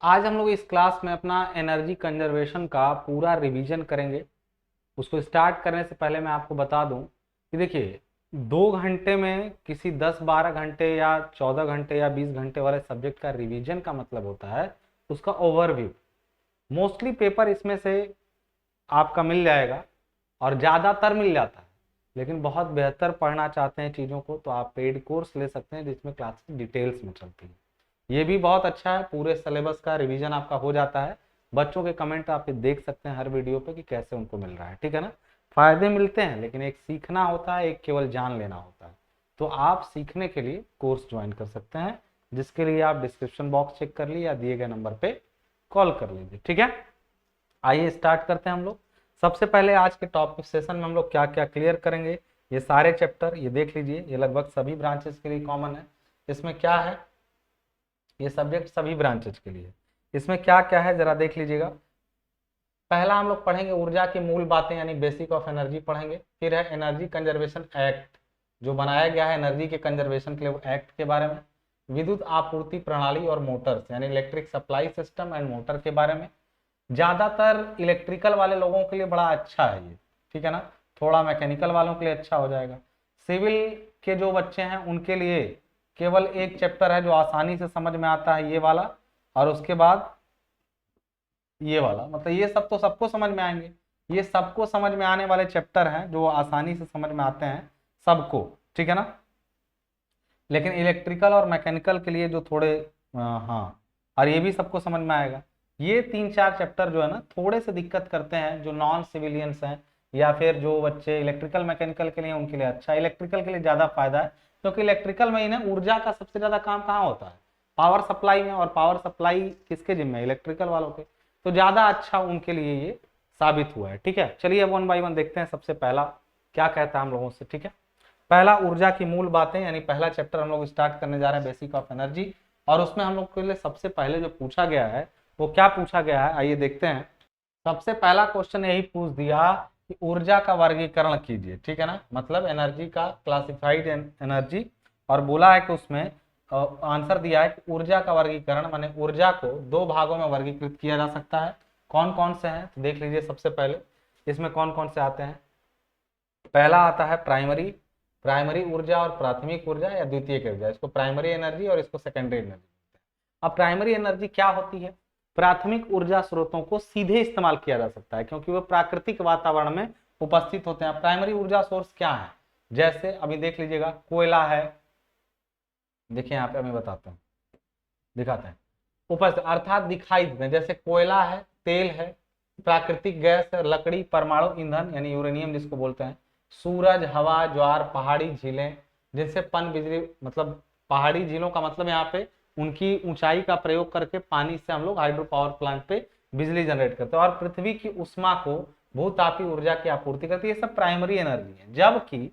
आज हम लोग इस क्लास में अपना एनर्जी कंजर्वेशन का पूरा रिवीजन करेंगे। उसको स्टार्ट करने से पहले मैं आपको बता दूं कि देखिए, 2 घंटे में किसी 10-12 घंटे या 14 घंटे या 20 घंटे वाले सब्जेक्ट का रिवीजन का मतलब होता है उसका ओवरव्यू। मोस्टली पेपर इसमें से आपका मिल जाएगा और ज़्यादातर मिल जाता है, लेकिन बहुत बेहतर पढ़ना चाहते हैं चीज़ों को तो आप पेड कोर्स ले सकते हैं जिसमें क्लासेस डिटेल्स में चलती है। ये भी बहुत अच्छा है, पूरे सिलेबस का रिवीजन आपका हो जाता है। बच्चों के कमेंट आप देख सकते हैं हर वीडियो पे कि कैसे उनको मिल रहा है, ठीक है ना। फायदे मिलते हैं, लेकिन एक सीखना होता है, एक केवल जान लेना होता है। तो आप सीखने के लिए कोर्स ज्वाइन कर सकते हैं, जिसके लिए आप डिस्क्रिप्शन बॉक्स चेक कर लीजिए या दिए गए नंबर पे कॉल कर लीजिए, ठीक है। आइए स्टार्ट करते हैं हम लोग। सबसे पहले आज के टॉपिक सेशन में हम लोग क्या क्या क्लियर करेंगे, ये सारे चैप्टर ये देख लीजिए। ये लगभग सभी ब्रांचेस के लिए कॉमन है। इसमें क्या है, ये सब्जेक्ट सभी ब्रांचेज के लिए। इसमें क्या क्या है जरा देख लीजिएगा। पहला हम लोग पढ़ेंगे ऊर्जा की मूल बातें यानी बेसिक ऑफ एनर्जी पढ़ेंगे। फिर है एनर्जी कंजर्वेशन एक्ट, जो बनाया गया है एनर्जी के कंजर्वेशन के लिए, एक्ट के बारे में। विद्युत आपूर्ति प्रणाली और मोटर्स यानी electric supply system and motor के बारे में। ज्यादातर इलेक्ट्रिकल वाले लोगों के लिए बड़ा अच्छा है ये, ठीक है ना। थोड़ा मैकेनिकल वालों के लिए अच्छा हो जाएगा। सिविल के जो बच्चे हैं उनके लिए केवल एक चैप्टर है जो आसानी से समझ में आता है, ये वाला। और उसके बाद ये वाला, मतलब ये सब तो सबको समझ में आएंगे। ये सबको समझ में आने वाले चैप्टर हैं जो आसानी से समझ में आते हैं सबको, ठीक है ना। लेकिन इलेक्ट्रिकल और मैकेनिकल के लिए जो थोड़े हाँ, और ये भी सबको समझ में आएगा। ये 3-4 चैप्टर जो है ना थोड़े से दिक्कत करते हैं जो नॉन सिविलियंस हैं, या फिर जो बच्चे इलेक्ट्रिकल मैकेनिकल के लिए उनके लिए अच्छा है। इलेक्ट्रिकल के लिए ज्यादा फायदा है, क्योंकि इलेक्ट्रिकल में ही ना ऊर्जा का सबसे ज्यादा काम कहाँ होता है, पावर सप्लाई में। और पावर सप्लाई किसके जिम्मे है, इलेक्ट्रिकल वालों के। तो ज्यादा अच्छा उनके लिए ये साबित हुआ है, ठीक है। चलिए अब 1 बाय 1 देखते हैं। सबसे पहला क्या कहता है हम लोगों से, ठीक है। पहला ऊर्जा की मूल बातें यानी पहला चैप्टर हम लोग स्टार्ट करने जा रहे हैं, बेसिक ऑफ एनर्जी। और उसमें हम लोग के लिए सबसे पहले जो पूछा गया है वो क्या पूछा गया है, आइए देखते हैं। सबसे पहला क्वेश्चन यही पूछ दिया कि ऊर्जा का वर्गीकरण कीजिए, ठीक है ना। मतलब एनर्जी का क्लासिफाइड एनर्जी। और बोला है कि उसमें आंसर दिया है कि ऊर्जा का वर्गीकरण माने ऊर्जा को 2 भागों में वर्गीकृत किया जा सकता है। कौन कौन से हैं तो देख लीजिए। सबसे पहले इसमें कौन कौन से आते हैं। पहला आता है प्राइमरी, प्राइमरी ऊर्जा और प्राथमिक ऊर्जा या द्वितीयक ऊर्जा। इसको प्राइमरी एनर्जी और इसको सेकेंडरी एनर्जी। अब प्राइमरी एनर्जी क्या होती है, प्राथमिक ऊर्जा स्रोतों को सीधे इस्तेमाल किया जा सकता है क्योंकि वो प्राकृतिक वातावरण में उपस्थित होते हैं। प्राइमरी ऊर्जा सोर्स क्या है, जैसे अभी देख लीजिएगा कोयला है, देखिए यहाँ पे अभी बताते हैं, दिखाते हैं। उपस्थित अर्थात दिखाई देते हैं, जैसे कोयला है, तेल है, प्राकृतिक गैस है, लकड़ी, परमाणु ईंधन यानी यूरेनियम जिसको बोलते हैं, सूरज, हवा, ज्वार, पहाड़ी झीलें जिनसे पन बिजली, मतलब पहाड़ी झीलों का मतलब यहाँ पे उनकी ऊंचाई का प्रयोग करके पानी से हम लोग हाइड्रो पावर प्लांट पे बिजली जनरेट करते हैं। और पृथ्वी की उष्मा को भूतापीय ऊर्जा की आपूर्ति करती है। ये सब प्राइमरी एनर्जी है। जबकि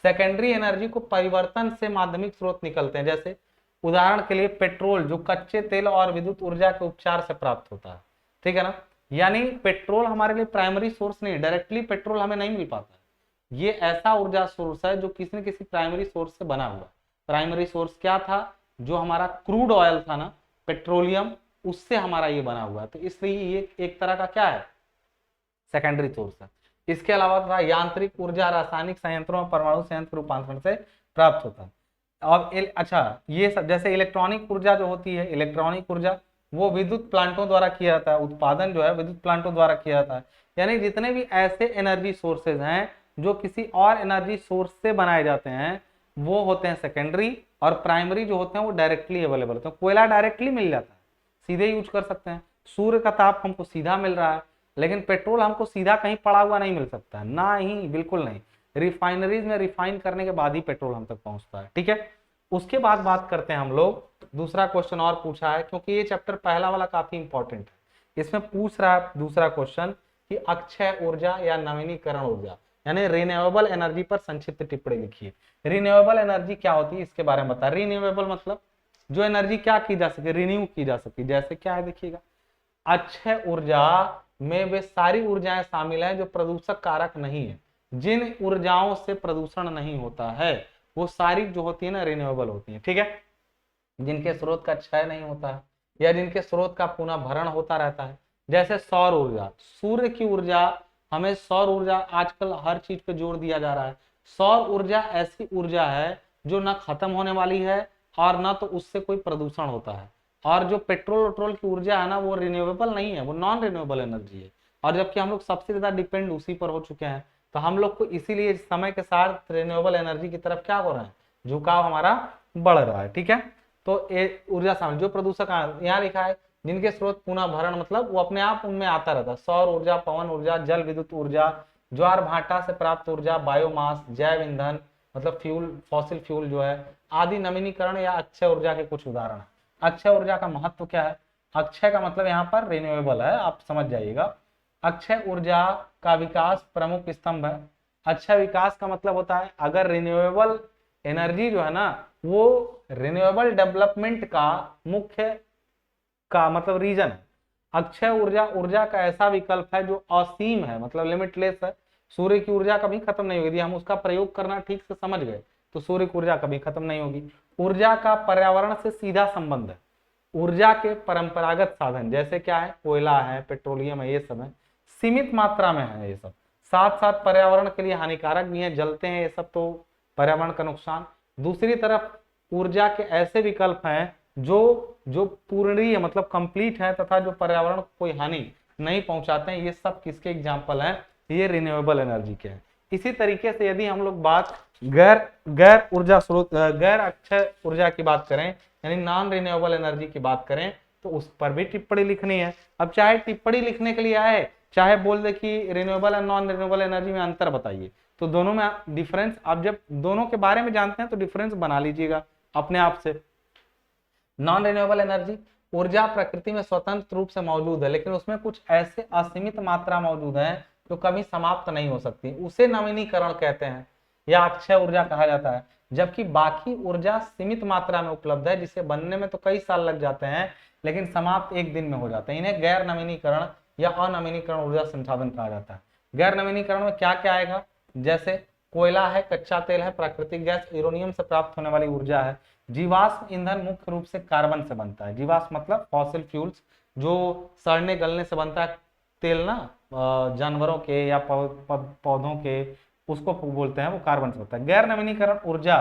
सेकेंडरी एनर्जी को परिवर्तन से माध्यमिक स्रोत निकलते हैं, जैसे उदाहरण के लिए पेट्रोल जो कच्चे तेल और विद्युत ऊर्जा के उपचार से प्राप्त होता है, ठीक है ना। यानी पेट्रोल हमारे लिए प्राइमरी सोर्स नहीं, डायरेक्टली पेट्रोल हमें नहीं मिल पाता है। ये ऐसा ऊर्जा सोर्स है जो किसी न किसी प्राइमरी सोर्स से बना हुआ। प्राइमरी सोर्स क्या था, जो हमारा क्रूड ऑयल था ना, पेट्रोलियम, उससे हमारा ये बना हुआ है। तो इसलिए ये एक तरह का क्या है, सेकेंडरी सोर्स है। इसके अलावा था यांत्रिक ऊर्जा, रासायनिक संयंत्रों और परमाणु संयंत्र रूपांतरण से प्राप्त होता है। अब अच्छा, ये सब जैसे इलेक्ट्रॉनिक ऊर्जा जो होती है, इलेक्ट्रॉनिक ऊर्जा वो विद्युत प्लांटों द्वारा किया जाता है, उत्पादन जो है विद्युत प्लांटों द्वारा किया जाता है। यानी जितने भी ऐसे एनर्जी सोर्सेज हैं जो किसी और एनर्जी सोर्स से बनाए जाते हैं वो होते हैं सेकेंडरी। और प्राइमरी जो होते हैं वो डायरेक्टली अवेलेबल होते हैं। कोयला डायरेक्टली मिल जाता है, सीधे यूज कर सकते हैं। सूर्य का ताप हमको सीधा मिल रहा है, लेकिन पेट्रोल हमको सीधा कहीं पड़ा हुआ नहीं मिल सकता है, ना ही, बिल्कुल नहीं। रिफाइनरीज में रिफाइन करने के बाद ही पेट्रोल हम तक पहुंचता है, ठीक है। उसके बाद बात करते हैं हम लोग, दूसरा क्वेश्चन और पूछा है क्योंकि ये चैप्टर पहला वाला काफी इंपॉर्टेंट है। इसमें पूछ रहा है दूसरा क्वेश्चन कि अक्षय ऊर्जा या नवीनीकरण ऊर्जा यानी रिन्यूएबल एनर्जी पर संक्षिप्त टिप्पणी लिखिए। रिन्यूएबल एनर्जी क्या होती है इसके बारे में बता। रिन्यूएबल मतलब जो एनर्जी क्या की जा सके, रिन्यू की जा सके। जैसे क्या है देखिएगा, अक्षय ऊर्जा में वे सारी ऊर्जाएं शामिल हैं जो प्रदूषक कारक नहीं है। जिन ऊर्जाओं से प्रदूषण नहीं होता है वो सारी जो होती है ना रिन्यूएबल होती है, ठीक है। जिनके स्रोत का क्षय नहीं होता है, या जिनके स्रोत का पुनः भरण होता रहता है। जैसे सौर ऊर्जा, सूर्य की ऊर्जा, हमें सौर ऊर्जा आजकल हर चीज पे जोर दिया जा रहा है। सौर ऊर्जा ऐसी ऊर्जा है जो ना खत्म होने वाली है और ना तो उससे कोई प्रदूषण होता है। और जो पेट्रोल की ऊर्जा है ना, वो रिन्यूएबल नहीं है, वो नॉन रिन्यूएबल एनर्जी है। और जबकि हम लोग सबसे ज्यादा डिपेंड उसी पर हो चुके हैं, तो हम लोग को इसीलिए समय के साथ रिन्यूएबल एनर्जी की तरफ क्या हो रहा है, झुकाव हमारा बढ़ रहा है। ठीक है, तो ये ऊर्जा शामिल, जो प्रदूषक यहाँ लिखा है जिनके स्रोत पुनः भरण, मतलब वो अपने आप उनमें आता रहता है। सौर ऊर्जा, पवन ऊर्जा, जल विद्युत ऊर्जा, ज्वार भाटा से प्राप्त ऊर्जा, बायोमास, जैव ईंधन मतलब फ्यूल, फॉसिल फ्यूल जो है आदि नवीनीकरण या अक्षय ऊर्जा के कुछ उदाहरण है। अक्षय ऊर्जा का महत्व क्या है? अक्षय का मतलब यहाँ पर रिन्यूएबल है, आप समझ जाइएगा। अक्षय ऊर्जा का विकास प्रमुख स्तंभ है। अक्षय विकास का मतलब होता है अगर रिन्यूएबल एनर्जी जो है ना, वो रिन्यूएबल डेवलपमेंट का मुख्य का मतलब रीजन है। अक्षय ऊर्जा ऊर्जा का ऐसा विकल्प है जो असीम है, मतलब लिमिटलेस है। सूर्य की ऊर्जा कभी खत्म नहीं होगी, यदि हम उसका प्रयोग करना ठीक से समझ गए तो सूर्य की ऊर्जा कभी खत्म नहीं होगी। ऊर्जा का पर्यावरण से सीधा संबंध है। ऊर्जा के परंपरागत साधन जैसे क्या है, कोयला है, पेट्रोलियम है, ये सब है, सीमित मात्रा में है ये सब। साथ साथ पर्यावरण के लिए हानिकारक भी है, जलते हैं ये सब तो पर्यावरण का नुकसान। दूसरी तरफ ऊर्जा के ऐसे विकल्प हैं जो जो पूर्णीय मतलब कंप्लीट है तथा जो पर्यावरण को कोई हानि नहीं पहुंचाते हैं। ये सब किसके एग्जाम्पल हैं? ये रिन्यूएबल एनर्जी के हैं। इसी तरीके से यदि हम लोग बात गैर गैर ऊर्जा स्रोत, गैर अक्षय ऊर्जा की बात करें, यानी नॉन रिन्यूएबल एनर्जी की बात करें, तो उस पर भी टिप्पणी लिखनी है। अब चाहे टिप्पणी लिखने के लिए आए, चाहे बोल दे कि रिन्यूएबल और नॉन रिन्यूएबल एनर्जी में अंतर बताइए, तो दोनों में डिफरेंस, आप जब दोनों के बारे में जानते हैं तो डिफरेंस बना लीजिएगा अपने आप से। नॉन रिन्यूएबल एनर्जी, ऊर्जा प्रकृति में स्वतंत्र रूप से मौजूद है, लेकिन उसमें कुछ ऐसे असीमित मात्रा मौजूद है जो कभी समाप्त नहीं हो सकती, उसे नवीनीकरण कहते हैं या अक्षय ऊर्जा कहा जाता है। जबकि बाकी ऊर्जा सीमित मात्रा में उपलब्ध है, जिसे बनने में तो कई साल लग जाते हैं लेकिन समाप्त एक दिन में हो जाते हैं। इन्हें गैर नवीनीकरण या अनवीनीकरण ऊर्जा संसाधन कहा जाता है। गैर नवीनीकरण में क्या क्या आएगा? जैसे कोयला है, कच्चा तेल है, प्राकृतिक गैस, यूरेनियम से प्राप्त होने वाली ऊर्जा है। जीवाश्म ईंधन मुख्य रूप से कार्बन से बनता है। जीवाश्म मतलब फॉसिल फ्यूल्स, जो सड़ने गलने से बनता है तेल ना, जानवरों के या पौधों के, उसको बोलते हैं, वो कार्बन से बनता है। गैर नवीनीकरण ऊर्जा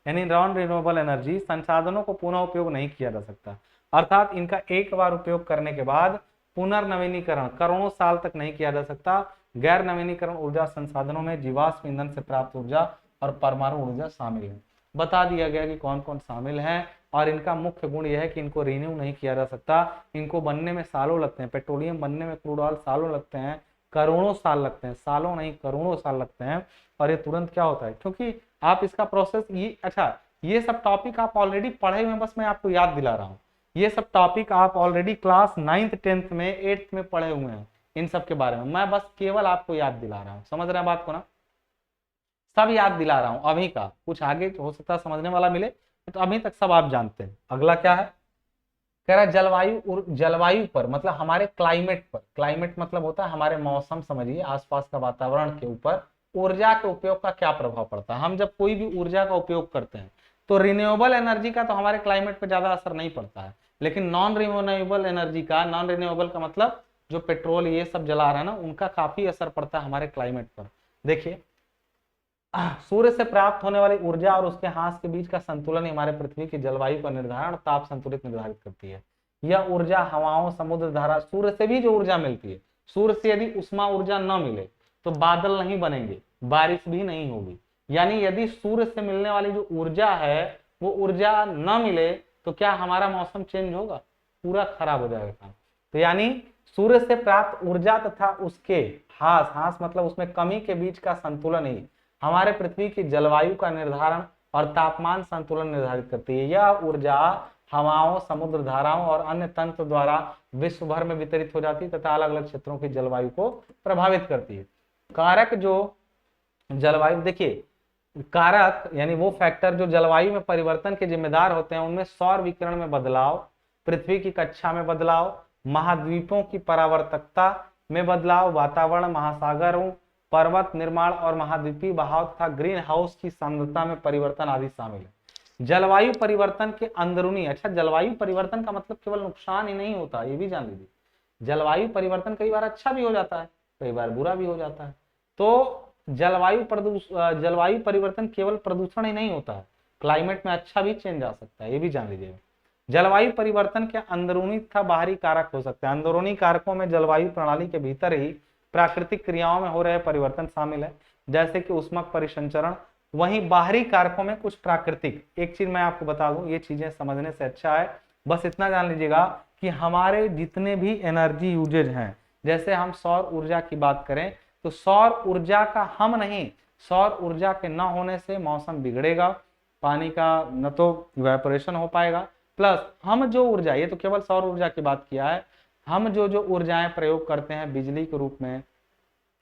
यानी नॉन रिन्यूएबल एनर्जी संसाधनों को पुनः उपयोग नहीं किया जा सकता, अर्थात इनका एक बार उपयोग करने के बाद पुनर्नवीनीकरण करोड़ों साल तक नहीं किया जा सकता। गैर नवीनीकरण ऊर्जा संसाधनों में जीवाश्म ईंधन से प्राप्त ऊर्जा और परमाणु ऊर्जा शामिल है। बता दिया गया कि कौन कौन शामिल हैं, और इनका मुख्य गुण यह है कि इनको रिन्यू नहीं किया जा सकता, इनको बनने में सालों लगते हैं। पेट्रोलियम बनने में, क्रूड ऑयल सालों लगते हैं, करोड़ों साल लगते हैं, सालों नहीं करोड़ों साल लगते हैं। और ये तुरंत क्या होता है, क्योंकि आप इसका प्रोसेस ये, अच्छा ये सब टॉपिक आप ऑलरेडी पढ़े हुए हैं, बस मैं आपको याद दिला रहा हूँ। ये सब टॉपिक आप ऑलरेडी क्लास 9th 10th में 8th में पढ़े हुए हैं, इन सब के बारे में मैं बस केवल आपको याद दिला रहा हूँ। समझ रहे हैं बात को ना? सब याद दिला रहा हूं अभी का, कुछ आगे हो सकता है समझने वाला मिले, तो अभी तक सब आप जानते हैं। अगला क्या है, कह रहा है जलवायु पर मतलब हमारे क्लाइमेट पर। क्लाइमेट मतलब होता है हमारे मौसम, समझिए आसपास का वातावरण के ऊपर ऊर्जा के उपयोग का क्या प्रभाव पड़ता है। हम जब कोई भी ऊर्जा का उपयोग करते हैं तो रिन्यूएबल एनर्जी का तो हमारे क्लाइमेट पर ज्यादा असर नहीं पड़ता है, लेकिन नॉन रिन्यूएबल एनर्जी का, नॉन रिन्यूएबल का मतलब जो पेट्रोल ये सब जला रहा है ना, उनका काफी असर पड़ता है हमारे क्लाइमेट पर। देखिए, सूर्य से प्राप्त होने वाली ऊर्जा और उसके हाथ के बीच का संतुलन हमारे पृथ्वी की जलवायु का निर्धारण, ताप संतुलित निर्धारित करती है। यह ऊर्जा हवाओं, समुद्र धारा, सूर्य से भी जो ऊर्जा मिलती है, सूर्य से यदि उष्मा ऊर्जा न मिले तो बादल नहीं बनेंगे, बारिश भी नहीं होगी। यानी यदि सूर्य से मिलने वाली जो ऊर्जा है वो ऊर्जा न मिले तो क्या हमारा मौसम चेंज होगा? पूरा खराब हो जाएगा काम। तो यानी सूर्य से प्राप्त ऊर्जा तथा उसके हास मतलब उसमें कमी के बीच का संतुलन ही हमारे पृथ्वी की जलवायु का निर्धारण और तापमान संतुलन निर्धारित करती है। यह ऊर्जा हवाओं, समुद्र धाराओं और अन्य तंत्र द्वारा विश्व भर में वितरित हो जाती है तथा अलग अलग क्षेत्रों की जलवायु को प्रभावित करती है। कारक जो जलवायु, देखिए कारक यानी वो फैक्टर जो जलवायु में परिवर्तन के जिम्मेदार होते हैं, उनमें सौर विकिरण में बदलाव, पृथ्वी की कक्षा में बदलाव, महाद्वीपों की परावर्तकता में बदलाव, वातावरण, महासागरों, पर्वत निर्माण और महाद्वीपीय बहाव तथा ग्रीन हाउस की सांद्रता में परिवर्तन आदि शामिल है। जलवायु परिवर्तन के अंदरूनी, अच्छा जलवायु परिवर्तन का मतलब केवल नुकसान ही नहीं होता, ये भी जान लीजिए। जलवायु परिवर्तन कई बार अच्छा भी हो जाता है, कई बार बुरा भी हो जाता है। तो जलवायु परिवर्तन केवल प्रदूषण ही नहीं होता है, क्लाइमेट में अच्छा भी चेंज आ सकता है, ये भी जान लीजिएगा। जलवायु परिवर्तन के अंदरूनी तथा बाहरी कारक हो सकते हैं। अंदरूनी कारकों में जलवायु प्रणाली के भीतर ही प्राकृतिक क्रियाओं में हो रहे परिवर्तन शामिल है, जैसे कि ऊष्मक परिसंचरण। वहीं बाहरी कारकों में कुछ प्राकृतिक, एक चीज मैं आपको बता दूं, ये चीजें समझने से अच्छा है बस इतना जान लीजिएगा कि हमारे जितने भी एनर्जी यूजेज हैं, जैसे हम सौर ऊर्जा की बात करें तो सौर ऊर्जा का हम नहीं, सौर ऊर्जा के न होने से मौसम बिगड़ेगा, पानी का न तो इवेपोरेशन हो पाएगा, प्लस हम जो ऊर्जा, ये तो केवल सौर ऊर्जा की बात किया है, हम जो जो ऊर्जाएं प्रयोग करते हैं बिजली के रूप में,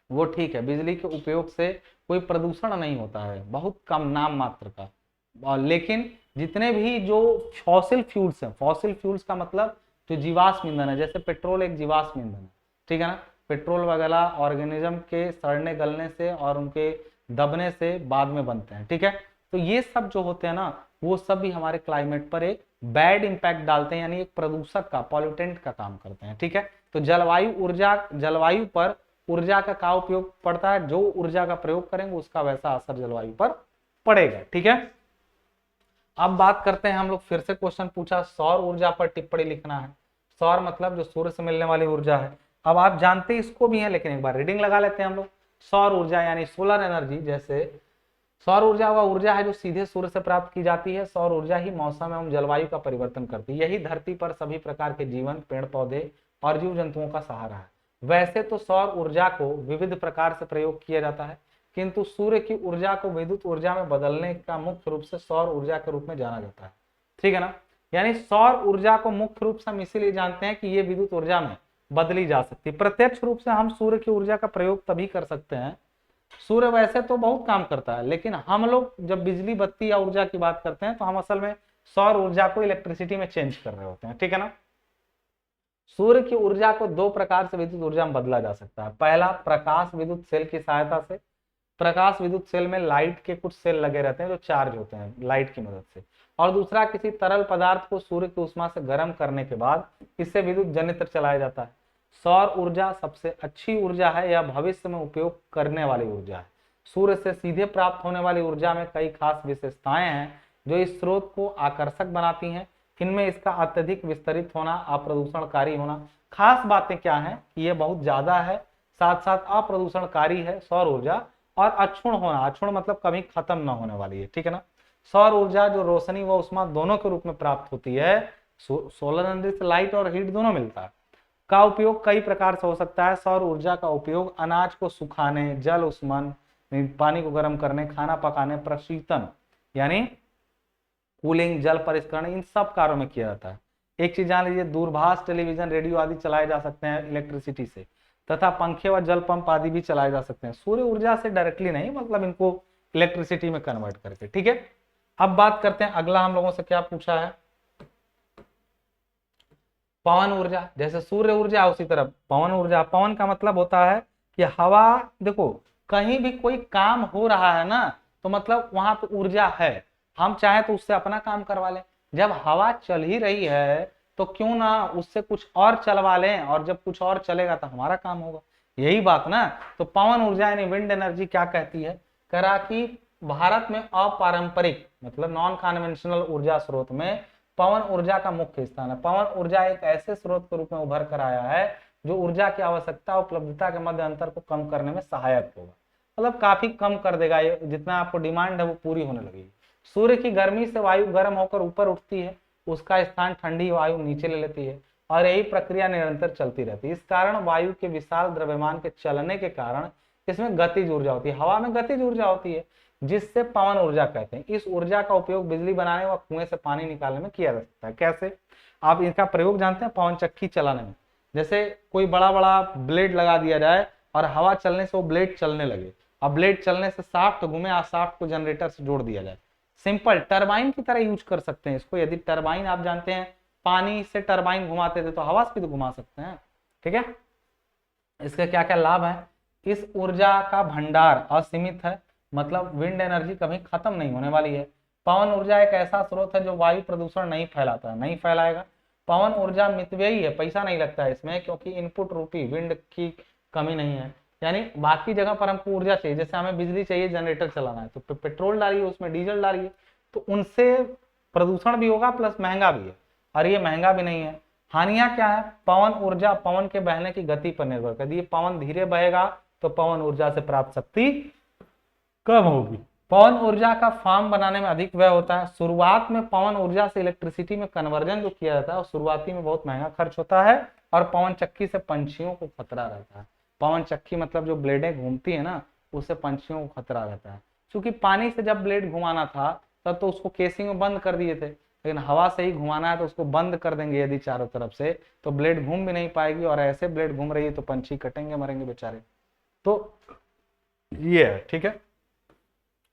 वो ठीक है, बिजली के उपयोग से कोई प्रदूषण नहीं होता है, बहुत कम नाम मात्र का। लेकिन जितने भी जो फॉसिल फ्यूल्स हैं, फॉसिल फ्यूल्स का मतलब जो जीवाश्म ईंधन है, जैसे पेट्रोल एक जीवाश्म ईंधन है, ठीक है ना, पेट्रोल वगैरह ऑर्गेनिज्म के सड़ने गलने से और उनके दबने से बाद में बनते हैं, ठीक है। तो ये सब जो होते हैं ना, वो सब भी हमारे क्लाइमेट पर एक बैड इंपैक्ट डालते हैं, यानी एक प्रदूषक का, पॉल्यूटेंट का काम करते हैं, ठीक है। तो जलवायु पर ऊर्जा का उपयोग पड़ता है, जो ऊर्जा का प्रयोग करेंगे उसका वैसा असर जलवायु पर पड़ेगा, ठीक है। अब बात करते हैं हम लोग, फिर से क्वेश्चन पूछा सौर ऊर्जा पर टिप्पणी लिखना है। सौर मतलब जो सूर्य से मिलने वाली ऊर्जा है, अब आप जानते इसको भी है लेकिन एक बार रीडिंग लगा लेते हैं हम लोग। सौर ऊर्जा यानी सोलर एनर्जी, जैसे सौर ऊर्जा वह ऊर्जा है जो सीधे सूर्य से प्राप्त की जाती है। सौर ऊर्जा ही मौसम एवं जलवायु का परिवर्तन करती है, यही धरती पर सभी प्रकार के जीवन, पेड़ पौधे और जीव जंतुओं का सहारा है। वैसे तो सौर ऊर्जा को विविध प्रकार से प्रयोग किया जाता है, किंतु सूर्य की ऊर्जा को विद्युत ऊर्जा में बदलने का मुख्य रूप से सौर ऊर्जा के रूप में जाना जाता है, ठीक है ना। यानी सौर ऊर्जा को मुख्य रूप से हम इसीलिए जानते हैं कि ये विद्युत ऊर्जा में बदली जा सकती है। प्रत्यक्ष रूप से हम सूर्य की ऊर्जा का प्रयोग तभी कर सकते हैं, सूर्य वैसे तो बहुत काम करता है, लेकिन हम लोग जब बिजली बत्ती या ऊर्जा की बात करते हैं तो हम असल में सौर ऊर्जा को इलेक्ट्रिसिटी में चेंज कर रहे होते हैं, ठीक है ना। सूर्य की ऊर्जा को दो प्रकार से विद्युत ऊर्जा में बदला जा सकता है। पहला, प्रकाश विद्युत सेल की सहायता से। प्रकाश विद्युत सेल में लाइट के कुछ सेल लगे रहते हैं जो चार्ज होते हैं लाइट की मदद से। और दूसरा, किसी तरल पदार्थ को सूर्य की उष्मा से गर्म करने के बाद इससे विद्युत जनरेटर चलाया जाता है। सौर ऊर्जा सबसे अच्छी ऊर्जा है, यह भविष्य में उपयोग करने वाली ऊर्जा है। सूर्य से सीधे प्राप्त होने वाली ऊर्जा में कई खास विशेषताएं हैं जो इस स्रोत को आकर्षक बनाती हैं। इनमें इसका अत्यधिक विस्तरित होना, अप्रदूषणकारी होना। खास बातें क्या हैं कि यह बहुत ज्यादा है, साथ साथ अप्रदूषणकारी है सौर ऊर्जा, और अक्षुण होना, अक्षुण मतलब कभी खत्म ना होने वाली है, ठीक है ना। सौर ऊर्जा जो रोशनी व उष्मा दोनों के रूप में प्राप्त होती है, सोलर एनर्जी से लाइट और हीट दोनों मिलता है, का उपयोग कई प्रकार से हो सकता है। सौर ऊर्जा का उपयोग अनाज को सुखाने, जल उष्मन, पानी को गर्म करने, खाना पकाने, प्रशीतन यानी कूलिंग, जल परिष्करण, इन सब कार्यों में किया जाता है। एक चीज जान लीजिए, दूरभाष, टेलीविजन, रेडियो आदि चलाए जा सकते हैं इलेक्ट्रिसिटी से, तथा पंखे व जल पंप आदि भी चलाए जा सकते हैं सूर्य ऊर्जा से डायरेक्टली नहीं, मतलब इनको इलेक्ट्रिसिटी में कन्वर्ट करके, ठीक है। अब बात करते हैं अगला, हम लोगों से क्या पूछा है, पवन ऊर्जा। जैसे सूर्य ऊर्जा उसी तरह पवन ऊर्जा। पवन का मतलब होता है कि हवा, देखो कहीं भी कोई काम हो रहा है ना, तो मतलब वहां पे ऊर्जा है, हम चाहे तो उससे अपना काम करवा लें। जब हवा चल ही रही है तो क्यों ना उससे कुछ और चलवा लें, और जब कुछ और चलेगा तो हमारा काम होगा, यही बात ना। तो पवन ऊर्जा यानी विंड एनर्जी क्या कहती है, करा कि भारत में अपारंपरिक मतलब नॉन कन्वेंशनल ऊर्जा स्रोत में पवन ऊर्जा का मुख्य स्थान है। पवन ऊर्जा एक ऐसे स्रोत के रूप में उभर कर आया है जो ऊर्जा की आवश्यकता उपलब्धता के मध्य अंतर को कम करने में सहायक होगा, मतलब काफी कम कर देगा, ये जितना आपको डिमांड है वो पूरी होने लगेगी। सूर्य की गर्मी से वायु गर्म होकर ऊपर उठती है, उसका स्थान ठंडी वायु नीचे ले लेती है, और यही प्रक्रिया निरंतर चलती रहती है। इस कारण वायु के विशाल द्रव्यमान के चलने के कारण इसमें गतिज ऊर्जा होती है, हवा में गतिज ऊर्जा होती है, जिससे पवन ऊर्जा कहते हैं। इस ऊर्जा का उपयोग बिजली बनाने व कुएं से पानी निकालने में किया जा सकता है। कैसे, आप इसका प्रयोग जानते हैं, पवन चक्की चलाने में। जैसे कोई बड़ा बड़ा ब्लेड लगा दिया जाए और हवा चलने से वो ब्लेड चलने लगे, अब ब्लेड चलने से शाफ्ट घूमे और शाफ्ट को जनरेटर से जोड़ दिया जाए, सिंपल टरबाइन की तरह यूज कर सकते हैं इसको। यदि टरबाइन आप जानते हैं, पानी से टरबाइन घुमाते थे तो हवा से भी तो घुमा सकते हैं, ठीक है। इसके क्या क्या लाभ है, इस ऊर्जा का भंडार असीमित है, मतलब विंड एनर्जी कभी खत्म नहीं होने वाली है। पवन ऊर्जा एक ऐसा स्रोत है जो वायु प्रदूषण नहीं फैलाता, नहीं फैलाएगा। पवन ऊर्जा मितव्ययी है, पैसा नहीं लगता है इसमें, क्योंकि इनपुट रूपी विंड की कमी नहीं है। यानी बाकी जगह पर हमको ऊर्जा चाहिए, जैसे हमें बिजली चाहिए जनरेटर चलाना है तो पेट्रोल डालिए, उसमें डीजल डालिए, तो उनसे प्रदूषण भी होगा प्लस महंगा भी है, और ये महंगा भी नहीं है। हानियां क्या है? पवन ऊर्जा पवन के बहने की गति पर निर्भर करती है। पवन धीरे बहेगा तो पवन ऊर्जा से प्राप्त शक्ति कम होगी। पवन ऊर्जा का फार्म बनाने में अधिक व्यय होता है। शुरुआत में पवन ऊर्जा से इलेक्ट्रिसिटी में कन्वर्जन जो किया जाता है वो शुरुआती में बहुत महंगा खर्च होता है, और पवन चक्की से पंछियों को खतरा रहता है। पवन चक्की मतलब जो ब्लेडें घूमती है ना, उससे पंछियों को खतरा रहता है। क्योंकि पानी से जब ब्लेड घुमाना था तब तो उसको केसिंग में बंद कर दिए थे, लेकिन हवा से ही घुमाना है तो उसको बंद कर देंगे यदि चारों तरफ से, तो ब्लेड घूम भी नहीं पाएगी, और ऐसे ब्लेड घूम रही है तो पंछी कटेंगे, मरेंगे बेचारे। तो ये है, ठीक है।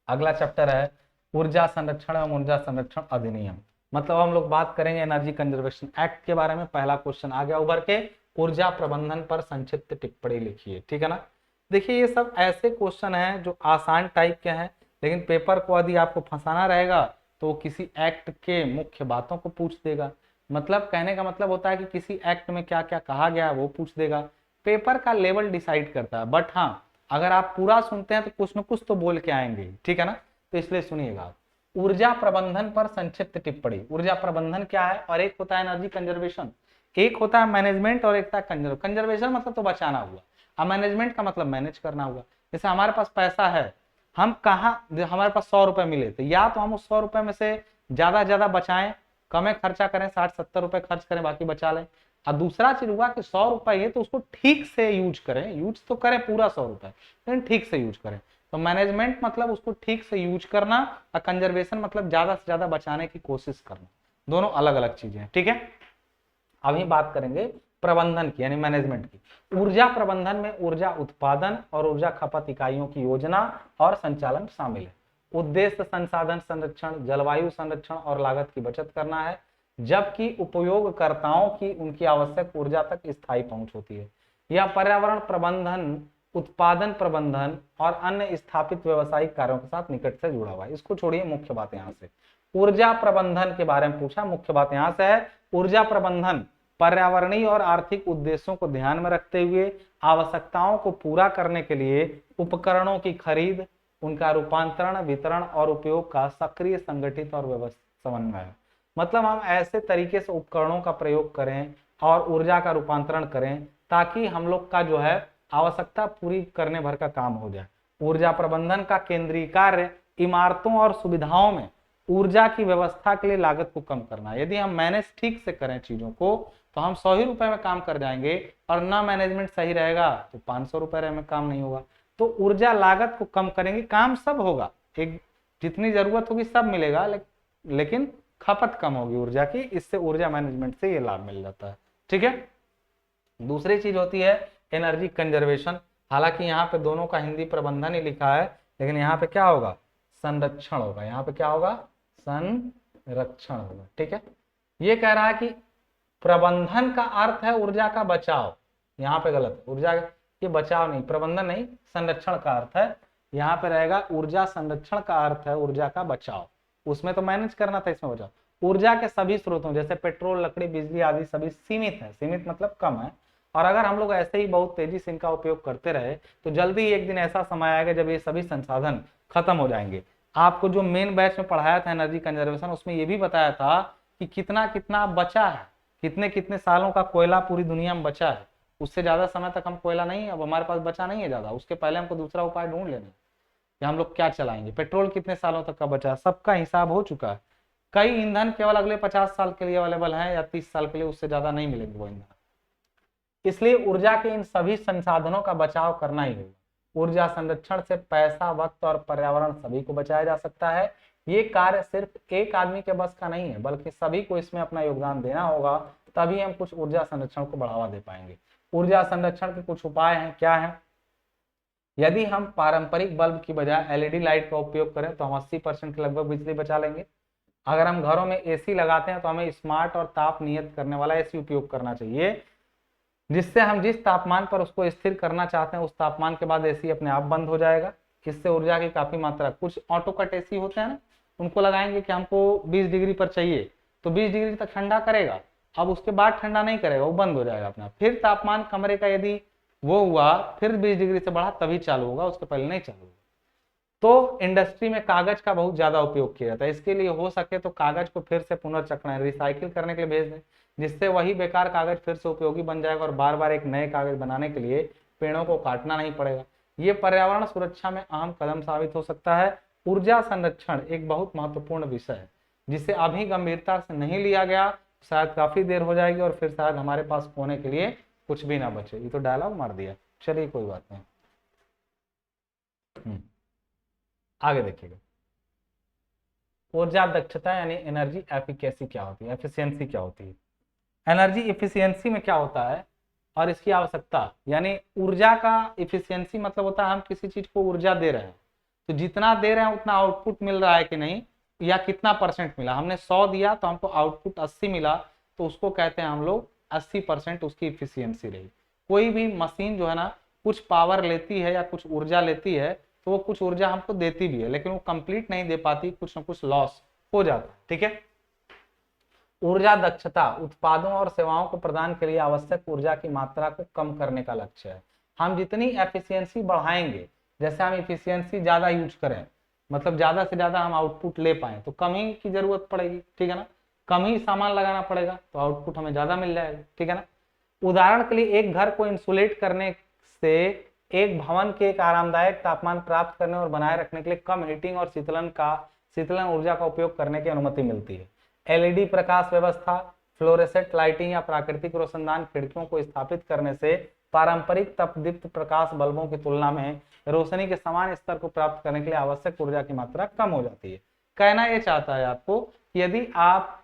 अगला चैप्टर है ऊर्जा संरक्षण एवं ऊर्जा संरक्षण अधिनियम। मतलब हम लोग बात करेंगे एनर्जी कंजर्वेशन एक्ट के बारे में। पहला क्वेश्चन आ गया उभर के, ऊर्जा प्रबंधन पर संक्षिप्त टिप्पणी लिखिए, ठीक है ना। देखिए ये सब ऐसे क्वेश्चन हैं जो आसान टाइप के हैं, लेकिन पेपर को यदि आपको फंसाना रहेगा तो वो किसी एक्ट के मुख्य बातों को पूछ देगा। मतलब कहने का मतलब होता है कि किसी एक्ट में क्या क्या कहा गया वो पूछ देगा। पेपर का लेवल डिसाइड करता है, बट हाँ अगर आप पूरा सुनते हैं तो कुछ न कुछ तो बोल के आएंगे, ठीक है ना। तो इसलिए सुनिएगा, ऊर्जा प्रबंधन पर संक्षिप्त टिप्पणी। ऊर्जा प्रबंधन क्या है? और एक होता है एनर्जी कंजर्वेशन, एक होता है मैनेजमेंट, और एक था कंजर्वेशन मतलब तो बचाना हुआ, अब मैनेजमेंट का मतलब मैनेज करना हुआ। जैसे हमारे पास पैसा है, हम कहाँ, हमारे पास 100 रुपए मिले थे, या तो हम उस 100 रुपए में से ज्यादा बचाएं, कम खर्चा करें, 60-70 रुपए खर्च करें, बाकी बचा लें। और दूसरा चीज हुआ कि 100 रुपए है तो उसको ठीक से यूज करें, यूज तो करें पूरा 100 रुपए, लेकिन ठीक से यूज करें। तो मैनेजमेंट मतलब उसको ठीक से यूज करना, और कंजर्वेशन मतलब ज्यादा से ज्यादा बचाने की कोशिश करना। दोनों अलग अलग चीजें हैं, ठीक है। अभी बात करेंगे प्रबंधन की, यानी मैनेजमेंट की। ऊर्जा प्रबंधन में ऊर्जा उत्पादन और ऊर्जा खपत इकाइयों की योजना और संचालन शामिल है। उद्देश्य संसाधन संरक्षण, जलवायु संरक्षण और लागत की बचत करना है, जबकि उपयोगकर्ताओं की उनकी आवश्यक ऊर्जा तक स्थायी पहुंच होती है। यह पर्यावरण प्रबंधन, उत्पादन प्रबंधन और अन्य स्थापित व्यवसायिक कार्यों के साथ निकट से जुड़ा हुआ है। इसको छोड़िए, मुख्य बात यहां से ऊर्जा प्रबंधन के बारे में पूछा, मुख्य बात यहां से है ऊर्जा प्रबंधन पर्यावरणीय और आर्थिक उद्देश्यों को ध्यान में रखते हुए आवश्यकताओं को पूरा करने के लिए उपकरणों की खरीद, उनका रूपांतरण, वितरण और उपयोग का सक्रिय, संगठित और व्यवस्थित समन्वय है। मतलब हम ऐसे तरीके से उपकरणों का प्रयोग करें और ऊर्जा का रूपांतरण करें ताकि हम लोग का जो है आवश्यकता पूरी करने भर का काम हो जाए। ऊर्जा प्रबंधन का केंद्रीय कार्य इमारतों और सुविधाओं में ऊर्जा की व्यवस्था के लिए लागत को कम करना। यदि हम मैनेज ठीक से करें चीजों को तो हम 100 ही रुपए में काम कर जाएंगे, और ना मैनेजमेंट सही रहेगा तो 500 रुपए में काम नहीं होगा। तो ऊर्जा लागत को कम करेंगे, काम सब होगा, एक जितनी जरूरत होगी सब मिलेगा, लेकिन खपत कम होगी ऊर्जा की। इससे ऊर्जा मैनेजमेंट से ये लाभ मिल जाता है, ठीक है। दूसरी चीज होती है एनर्जी कंजर्वेशन। हालांकि यहाँ पे दोनों का हिंदी प्रबंधन ही लिखा है, लेकिन यहाँ पे क्या होगा? संरक्षण होगा। यहाँ पे क्या होगा? संरक्षण होगा, ठीक है। ये कह रहा है कि प्रबंधन का अर्थ है ऊर्जा का बचाव, यहाँ पे गलत है, ऊर्जा ये बचाव नहीं, प्रबंधन नहीं, संरक्षण का अर्थ है। यहाँ पे रहेगा ऊर्जा संरक्षण का अर्थ है ऊर्जा का बचाव। उसमें तो मैनेज करना था, इसमें बचाव। ऊर्जा के सभी स्रोतों जैसे पेट्रोल, लकड़ी, बिजली आदि सभी सीमित है, सीमित मतलब कम है, और अगर हम लोग ऐसे ही बहुत तेजी से इनका उपयोग करते रहे तो जल्दी ही एक दिन ऐसा समय आएगा जब ये सभी संसाधन खत्म हो जाएंगे। आपको जो मेन बैच में पढ़ाया था एनर्जी कंजर्वेशन, उसमें ये भी बताया था कि कितना कितना बचा है, कितने कितने सालों का कोयला पूरी दुनिया में बचा है। उससे ज्यादा समय तक हम कोयला नहीं, अब हमारे पास बचा नहीं है ज्यादा, उसके पहले हमको दूसरा उपाय ढूंढ लेना कि हम लोग क्या चलाएंगे। पेट्रोल कितने सालों तक का बचा है, सबका हिसाब हो चुका है। कई ईंधन केवल अगले 50 साल के लिए अवेलेबल है या 30 साल के लिए, उससे ज्यादा नहीं मिलेंगे वो ईंधन। इसलिए ऊर्जा के इन सभी संसाधनों का बचाव करना ही होगा। ऊर्जा संरक्षण से पैसा, वक्त और पर्यावरण सभी को बचाया जा सकता है। ये कार्य सिर्फ एक आदमी के बस का नहीं है, बल्कि सभी को इसमें अपना योगदान देना होगा, तभी हम कुछ ऊर्जा संरक्षण को बढ़ावा दे पाएंगे। ऊर्जा संरक्षण के कुछ उपाय हैं, क्या है? यदि हम पारंपरिक बल्ब की बजाय एलईडी लाइट का उपयोग करें तो हम 80% के लगभग बिजली बचा लेंगे। अगर हम घरों में एसी लगाते हैं तो हमें स्मार्ट और ताप नियत करने वाला एसी उपयोग करना चाहिए, जिससे हम जिस तापमान पर उसको स्थिर करना चाहते हैं उस तापमान के बाद एसी अपने आप बंद हो जाएगा। इससे ऊर्जा की काफी मात्रा, कुछ ऑटो कट एसी होते हैं ना, उनको लगाएंगे कि हमको 20 डिग्री पर चाहिए, तो 20 डिग्री तक ठंडा करेगा, अब उसके बाद ठंडा नहीं करेगा, वो बंद हो जाएगा अपना। फिर तापमान कमरे का यदि वो हुआ, फिर 20 डिग्री से बढ़ा तभी चालू होगा, उसके पहले नहीं चालू होगा। तो इंडस्ट्री में कागज का बहुत ज्यादा उपयोग किया जाता है। इसके लिए हो सके तो कागज को फिर से पुनर्चक्रण रिसाइकिल करने के लिए भेज दें, जिससे वही बेकार कागज फिर से उपयोगी बन जाएगा और बार बार एक नए कागज बनाने के लिए पेड़ों को काटना नहीं पड़ेगा। ये पर्यावरण सुरक्षा में अहम कदम साबित हो सकता है। ऊर्जा संरक्षण एक बहुत महत्वपूर्ण विषय है, जिसे अभी गंभीरता से नहीं लिया गया, शायद काफी देर हो जाएगी और फिर शायद हमारे पास होने के लिए कुछ भी ना बचे। ये तो डायलॉग मार दिया, चलिए कोई बात नहीं। आगे देखिएगा, ऊर्जा दक्षता यानी एनर्जी एफिकेसी क्या होती है, एफिशिएंसी क्या होती है। एनर्जी इफिशियंसी में क्या होता है और इसकी आवश्यकता, यानी ऊर्जा का इफिशियंसी मतलब होता है हम किसी चीज को ऊर्जा दे रहे हैं, तो जितना दे रहे हैं उतना आउटपुट मिल रहा है कि नहीं, या कितना परसेंट मिला। हमने 100 दिया तो हमको आउटपुट 80 मिला, तो उसको कहते हैं हम लोग 80% उसकी इफिशियंसी रही। कोई भी मशीन जो है ना कुछ पावर लेती है या कुछ ऊर्जा लेती है, तो वो कुछ ऊर्जा हमको देती भी है, लेकिन वो कंप्लीट नहीं दे पाती, कुछ ना कुछ लॉस हो जाता है। ठीक है। ऊर्जा दक्षता उत्पादों और सेवाओं को प्रदान के लिए आवश्यक ऊर्जा की मात्रा को कम करने का लक्ष्य है। हम जितनी एफिशिएंसी बढ़ाएंगे, जैसे हम एफिशिएंसी ज्यादा यूज करें, मतलब ज्यादा से ज्यादा हम आउटपुट ले पाए, तो कम ही की जरूरत पड़ेगी, ठीक है ना, कम ही सामान लगाना पड़ेगा, तो आउटपुट हमें ज्यादा मिल जाएगा, ठीक है ना। उदाहरण के लिए एक घर को इंसुलेट करने से एक भवन के एक आरामदायक तापमान प्राप्त करने और बनाए रखने के लिए कम हीटिंग और शीतलन ऊर्जा का उपयोग करने की अनुमति मिलती है। एलईडी प्रकाश व्यवस्था, फ्लोरेसेंट लाइटिंग या प्राकृतिक रोशनदान खिड़कियों को स्थापित करने से पारंपरिक तपदीप्त प्रकाश बल्बों की तुलना में रोशनी के समान स्तर को प्राप्त करने के लिए आवश्यक ऊर्जा की मात्रा कम हो जाती है। कहना यह चाहता है आपको कि यदि आप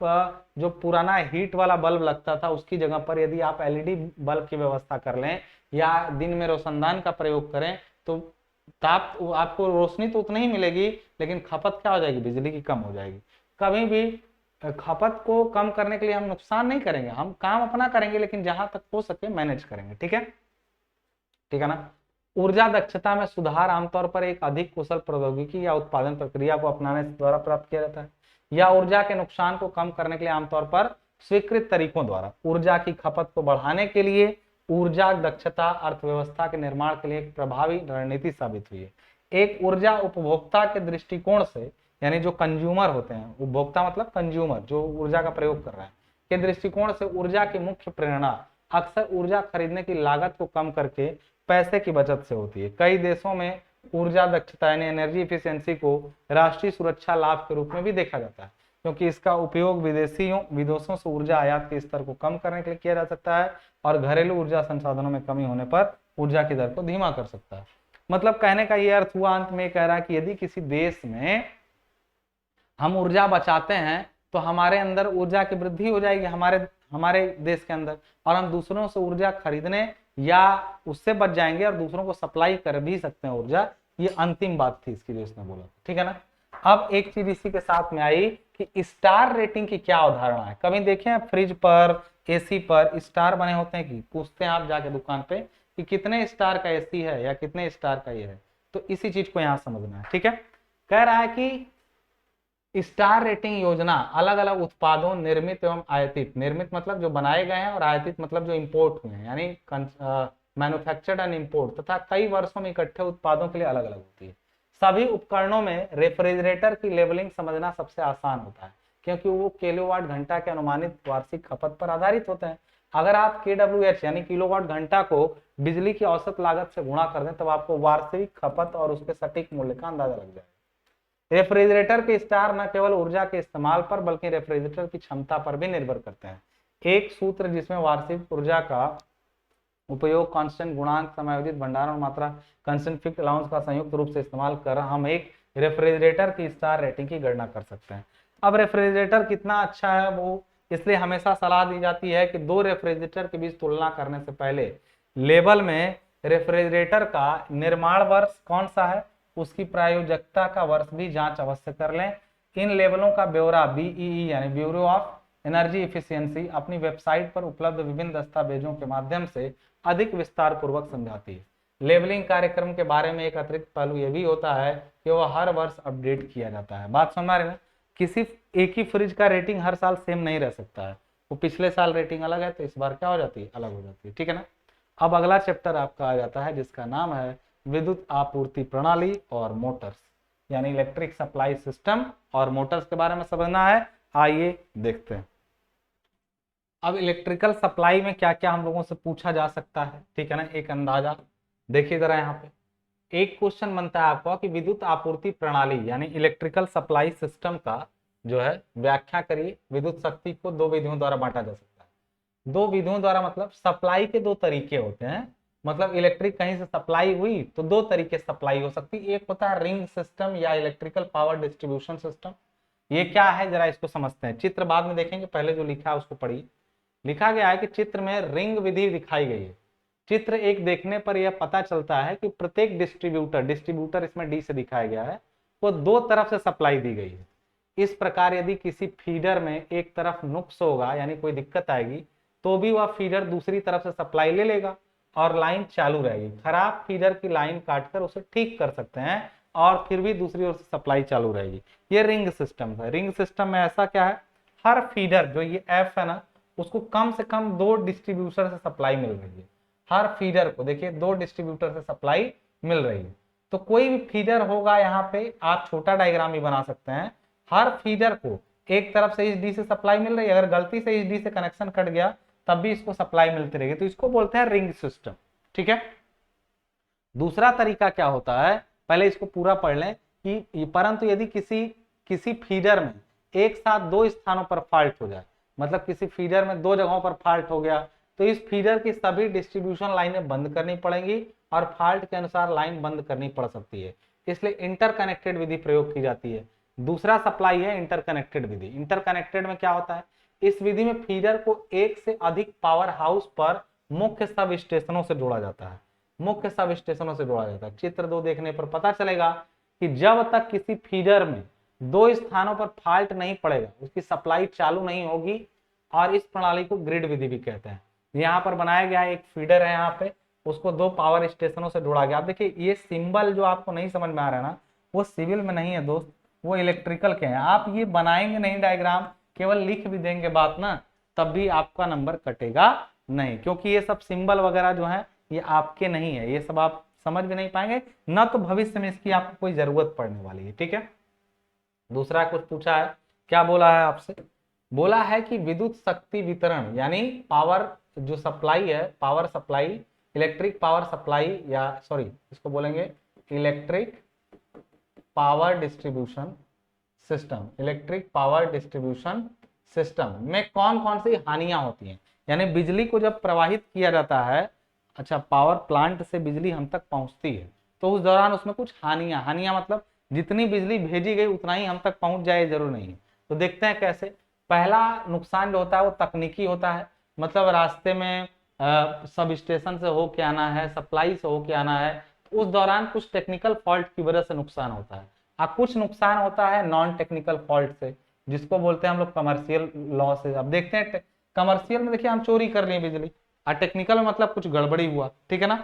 जो पुराना हीट वाला बल्ब लगता था उसकी जगह पर यदि आप एलईडी बल्ब की व्यवस्था कर लें या दिन में रोशनदान का प्रयोग करें, तो ताप आपको रोशनी तो उतनी ही मिलेगी, लेकिन खपत क्या हो जाएगी, बिजली की कम हो जाएगी। कभी भी खपत को कम करने के लिए हम नुकसान नहीं करेंगे, हम काम अपना करेंगे, लेकिन जहां तक हो सके मैनेज करेंगे। ठीक है, ठीक है ना। ऊर्जा दक्षता में सुधार आमतौर पर एक अधिक कुशल प्रौद्योगिकी या उत्पादन प्रक्रिया को अपनाने द्वारा प्राप्त किया जाता है, या ऊर्जा के नुकसान को कम करने के लिए आमतौर पर स्वीकृत तरीकों द्वारा। ऊर्जा की खपत को बढ़ाने के लिए ऊर्जा दक्षता अर्थव्यवस्था के निर्माण के लिए एक प्रभावी रणनीति साबित हुई है। एक ऊर्जा उपभोक्ता के दृष्टिकोण से, यानी जो कंज्यूमर होते हैं, उपभोक्ता मतलब कंज्यूमर जो ऊर्जा का प्रयोग कर रहे हैं, के दृष्टिकोण से ऊर्जा की मुख्य प्रेरणा अक्सर ऊर्जा खरीदने की लागत को कम करके पैसे की बचत से होती है। कई देशों में ऊर्जा दक्षता यानी एनर्जी इफिशियंसी को राष्ट्रीय सुरक्षा लाभ के रूप में भी देखा जाता है, क्योंकि इसका उपयोग विदेशों से ऊर्जा आयात के स्तर को कम करने के लिए किया जा सकता है और घरेलू ऊर्जा संसाधनों में कमी होने पर ऊर्जा की दर को धीमा कर सकता है। मतलब कहने का यह अर्थ हुआ, अंत में कह रहा है कि यदि किसी देश में हम ऊर्जा बचाते हैं तो हमारे अंदर ऊर्जा की वृद्धि हो जाएगी, हमारे देश के अंदर, और हम दूसरों से ऊर्जा खरीदने या उससे बच जाएंगे और दूसरों को सप्लाई कर भी सकते हैं ऊर्जा। ये अंतिम बात थी इसकी जो इसने बोला, ठीक है ना। अब एक चीज इसी के साथ में आई कि स्टार रेटिंग की क्या अवधारणा है। कभी देखे हैं फ्रिज पर, एसी पर स्टार बने होते हैं कि पूछते हैं आप जाके दुकान पे कि कितने स्टार का एसी है या कितने स्टार का ये है, तो इसी चीज को यहाँ समझना है। ठीक है, कह रहा है कि स्टार रेटिंग योजना अलग अलग उत्पादों निर्मित एवं आयातित, निर्मित मतलब जो बनाए गए हैं और आयातित मतलब जो इंपोर्ट हुए हैं, यानी मैन्युफैक्चर्ड एंड इंपोर्ट, तथा कई वर्षों में इकट्ठे उत्पादों के लिए अलग अलग होती है। सभी उपकरणों में रेफ्रिजरेटर की लेवलिंग समझना सबसे आसान होता है, क्योंकि वो किलोवाट घंटा के अनुमानित वार्षिक खपत पर आधारित होते हैं। अगर आप KWH यानी किलोवाट घंटा को बिजली की औसत लागत से गुणा कर दें, तब आपको वार्षिक खपत और उसके सटीक मूल्य का अंदाजा लग जाएगा। रेफ्रिजरेटर के स्टार न केवल ऊर्जा के इस्तेमाल पर बल्कि रेफ्रिजरेटर की क्षमता पर भी निर्भर करते हैं। एक सूत्र जिसमें वार्षिक ऊर्जा का उपयोग कांस्टेंट गुणांक, समायोजित भंडारण मात्रा, कांस्टेंट फिक्स्ड अलाउंस का संयुक्त रूप से इस्तेमाल कर हम एक रेफ्रिजरेटर की स्टार रेटिंग की गणना कर सकते हैं। अब रेफ्रिजरेटर कितना अच्छा है वो इसलिए हमेशा सलाह दी जाती है कि दो रेफ्रिजरेटर के बीच तुलना करने से पहले लेबल में रेफ्रिजरेटर का निर्माण वर्ष कौन सा है, उसकी प्रायोजकता का वर्ष भी जांच अवश्य कर लें। इन लेबलों का ब्यौरा BEE यानी ब्यूरो ऑफ एनर्जी इफिशियंसी अपनी वेबसाइट पर उपलब्ध विभिन्न दस्तावेजों के माध्यम से अधिक विस्तार पूर्वक समझाती है। लेबलिंग कार्यक्रम के बारे में एक अतिरिक्त पहलू यह भी होता है कि वह हर वर्ष अपडेट किया जाता है। बात समझ रहे हैं? किसी एक ही फ्रिज का रेटिंग हर साल सेम नहीं रह सकता है, वो पिछले साल रेटिंग अलग है तो इस बार क्या हो जाती है, अलग हो जाती है, ठीक है ना। अब अगला चैप्टर आपका आ जाता है जिसका नाम है विद्युत आपूर्ति प्रणाली और मोटर्स, यानी इलेक्ट्रिक सप्लाई सिस्टम और मोटर्स के बारे में समझना है। आइए देखते हैं। अब इलेक्ट्रिकल सप्लाई में क्या क्या हम लोगों से पूछा जा सकता है, ठीक है ना, एक अंदाजा देखिए जरा यहाँ पे। एक क्वेश्चन बनता है आपका कि विद्युत आपूर्ति प्रणाली यानी इलेक्ट्रिकल सप्लाई सिस्टम का जो है व्याख्या करिए। विद्युत शक्ति को दो विधियों द्वारा बांटा जा सकता है। दो विधियों द्वारा मतलब सप्लाई के दो तरीके होते हैं, मतलब इलेक्ट्रिक कहीं से सप्लाई हुई तो दो तरीके से सप्लाई हो सकती है। एक होता है रिंग सिस्टम या इलेक्ट्रिकल पावर डिस्ट्रीब्यूशन सिस्टम। ये क्या है जरा इसको समझते हैं, चित्र बाद में देखेंगे, पहले जो लिखा है उसको पढ़िए। लिखा गया है कि चित्र में रिंग विधि दिखाई गई है। चित्र एक देखने पर यह पता चलता है कि प्रत्येक डिस्ट्रीब्यूटर इसमें डी से दिखाया गया है, वो दो तरफ से सप्लाई दी गई है। इस प्रकार यदि किसी फीडर में एक तरफ नुक्स होगा यानी कोई दिक्कत आएगी तो भी वह फीडर दूसरी तरफ से सप्लाई ले लेगा और लाइन चालू रहेगी। खराब फीडर की लाइन काटकर उसे ठीक कर सकते हैं और फिर भी दूसरी ओर से सप्लाई चालू रहेगी। ये रिंग सिस्टम है। रिंग सिस्टम में ऐसा क्या है, हर फीडर जो ये एफ है ना, उसको कम से कम दो डिस्ट्रीब्यूटर से सप्लाई मिल रही है। हर फीडर को देखिए दो डिस्ट्रीब्यूटर से सप्लाई मिल रही है। तो कोई भी फीडर होगा, यहाँ पे आप छोटा डायग्राम भी बना सकते हैं। हर फीडर को एक तरफ से इस डी से सप्लाई मिल रही है, अगर गलती से इस डी से कनेक्शन कट गया तब भी इसको सप्लाई मिलती रहेगी, तो इसको बोलते हैं रिंग सिस्टम, ठीक है। दूसरा तरीका क्या होता है, पहले इसको पूरा पढ़ लें कि परंतु यदि किसी फीडर में एक साथ दो स्थानों पर फॉल्ट हो जाए, मतलब किसी फीडर में दो जगहों पर फॉल्ट हो गया, तो इस फीडर की सभी डिस्ट्रीब्यूशन लाइनें बंद करनी पड़ेंगी और फॉल्ट के अनुसार लाइन बंद करनी पड़ सकती है। इसलिए इंटरकनेक्टेड विधि प्रयोग की जाती है। दूसरा सप्लाई है इंटरकनेक्टेड विधि। इंटरकनेक्टेड में क्या होता है, इस विधि में फीडर को एक से अधिक पावर हाउस पर मुख्य सब स्टेशनों से जोड़ा जाता है। मुख्य सब स्टेशनों से जोड़ा जाता है। चित्र 2 देखने पर पता चलेगा कि जब तक किसी फीडर में दो स्थानों पर फॉल्ट नहीं पड़ेगा, उसकी सप्लाई चालू नहीं होगी, और इस प्रणाली को ग्रिड विधि भी कहते हैं। यहाँ पर बनाया गया एक फीडर है, यहाँ पे उसको दो पावर स्टेशनों से जोड़ा गया। आप देखिए ये सिंबल जो आपको नहीं समझ में आ रहा है ना, वो सिविल में नहीं है दोस्त, वो इलेक्ट्रिकल के हैं। आप ये बनाएंगे नहीं डायग्राम, केवल लिख भी देंगे बात ना, तब भी आपका नंबर कटेगा नहीं, क्योंकि ये सब सिंबल वगैरह जो है ये आपके नहीं है, ये सब आप समझ भी नहीं पाएंगे ना, तो भविष्य में इसकी आपको कोई जरूरत पड़ने वाली है, ठीक है। दूसरा कुछ पूछा है, क्या बोला है आपसे, बोला है कि विद्युत शक्ति वितरण यानी पावर जो सप्लाई है, power supply, electric power supply, या सॉरी इसको बोलेंगे electric power distribution system. Electric power distribution system में कौन कौन सी हानियां होती हैं, यानी बिजली को जब प्रवाहित किया जाता है, अच्छा पावर प्लांट से बिजली हम तक पहुंचती है, तो उस दौरान उसमें कुछ हानियां मतलब जितनी बिजली भेजी गई उतना ही हम तक पहुंच जाए जरूर नहीं है। तो देखते हैं कैसे। पहला नुकसान जो होता है वो तकनीकी होता है, मतलब रास्ते में सब स्टेशन से होके आना है, सप्लाई से होके आना है, तो उस दौरान कुछ टेक्निकल फॉल्ट की वजह से नुकसान होता है। कुछ नुकसान होता है नॉन टेक्निकल फॉल्ट से, जिसको बोलते हैं हम लोग कमर्शियल लॉस। अब देखते हैं कमर्शियल में देखिए हम चोरी कर रहे हैं बिजली, और टेक्निकल में मतलब कुछ गड़बड़ी हुआ, ठीक है ना।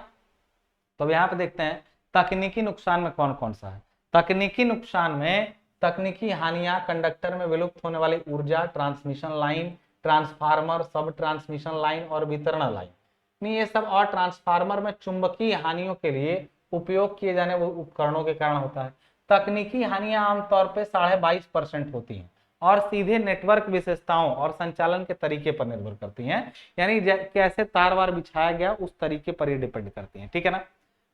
तो अब यहाँ पे देखते हैं तकनीकी नुकसान में कौन कौन सा है। तकनीकी नुकसान में तकनीकी हानियां, कंडक्टर में विलुप्त होने वाली ऊर्जा, ट्रांसमिशन लाइन, ट्रांसफार्मर, सब ट्रांसमिशन लाइन और वितरण लाइन, ये सब, और ट्रांसफार्मर में चुंबकीय हानियों के लिए उपयोग किए जाने वाले उपकरणों के कारण होता है। तकनीकी हानियां आमतौर पर 22.5% होती हैं और सीधे नेटवर्क विशेषताओं और संचालन के तरीके पर निर्भर करती हैं, यानी कैसे तार वार बिछाया गया उस तरीके पर ये डिपेंड करती हैं, ठीक है ना।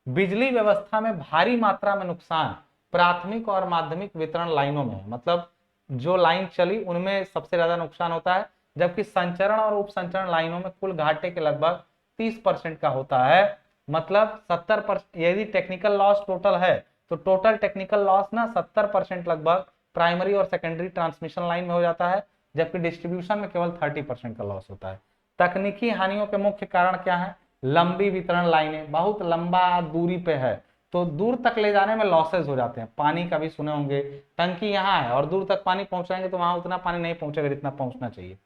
बिजली व्यवस्था में भारी मात्रा में नुकसान प्राथमिक और माध्यमिक वितरण लाइनों में, मतलब जो लाइन चली उनमें सबसे ज्यादा नुकसान होता है, जबकि संचरण और उप संचरण लाइनों में कुल घाटे के लगभग 30% का होता है। मतलब 70%, यदि टेक्निकल लॉस टोटल है तो टोटल टेक्निकल लॉस ना 70% लगभग प्राइमरी और सेकेंडरी ट्रांसमिशन लाइन में हो जाता है, जबकि डिस्ट्रीब्यूशन में केवल 30% का लॉस होता है। तकनीकी हानियों के मुख्य कारण क्या है, लंबी वितरण लाइनें, बहुत लंबा दूरी पे है तो दूर तक ले जाने में लॉसेस हो जाते हैं। पानी का भी सुने होंगे, टंकी यहाँ है और दूर तक पानी पहुंचाएंगे तो वहां उतना पानी नहीं पहुंचेगा जितना पहुंचना चाहिए।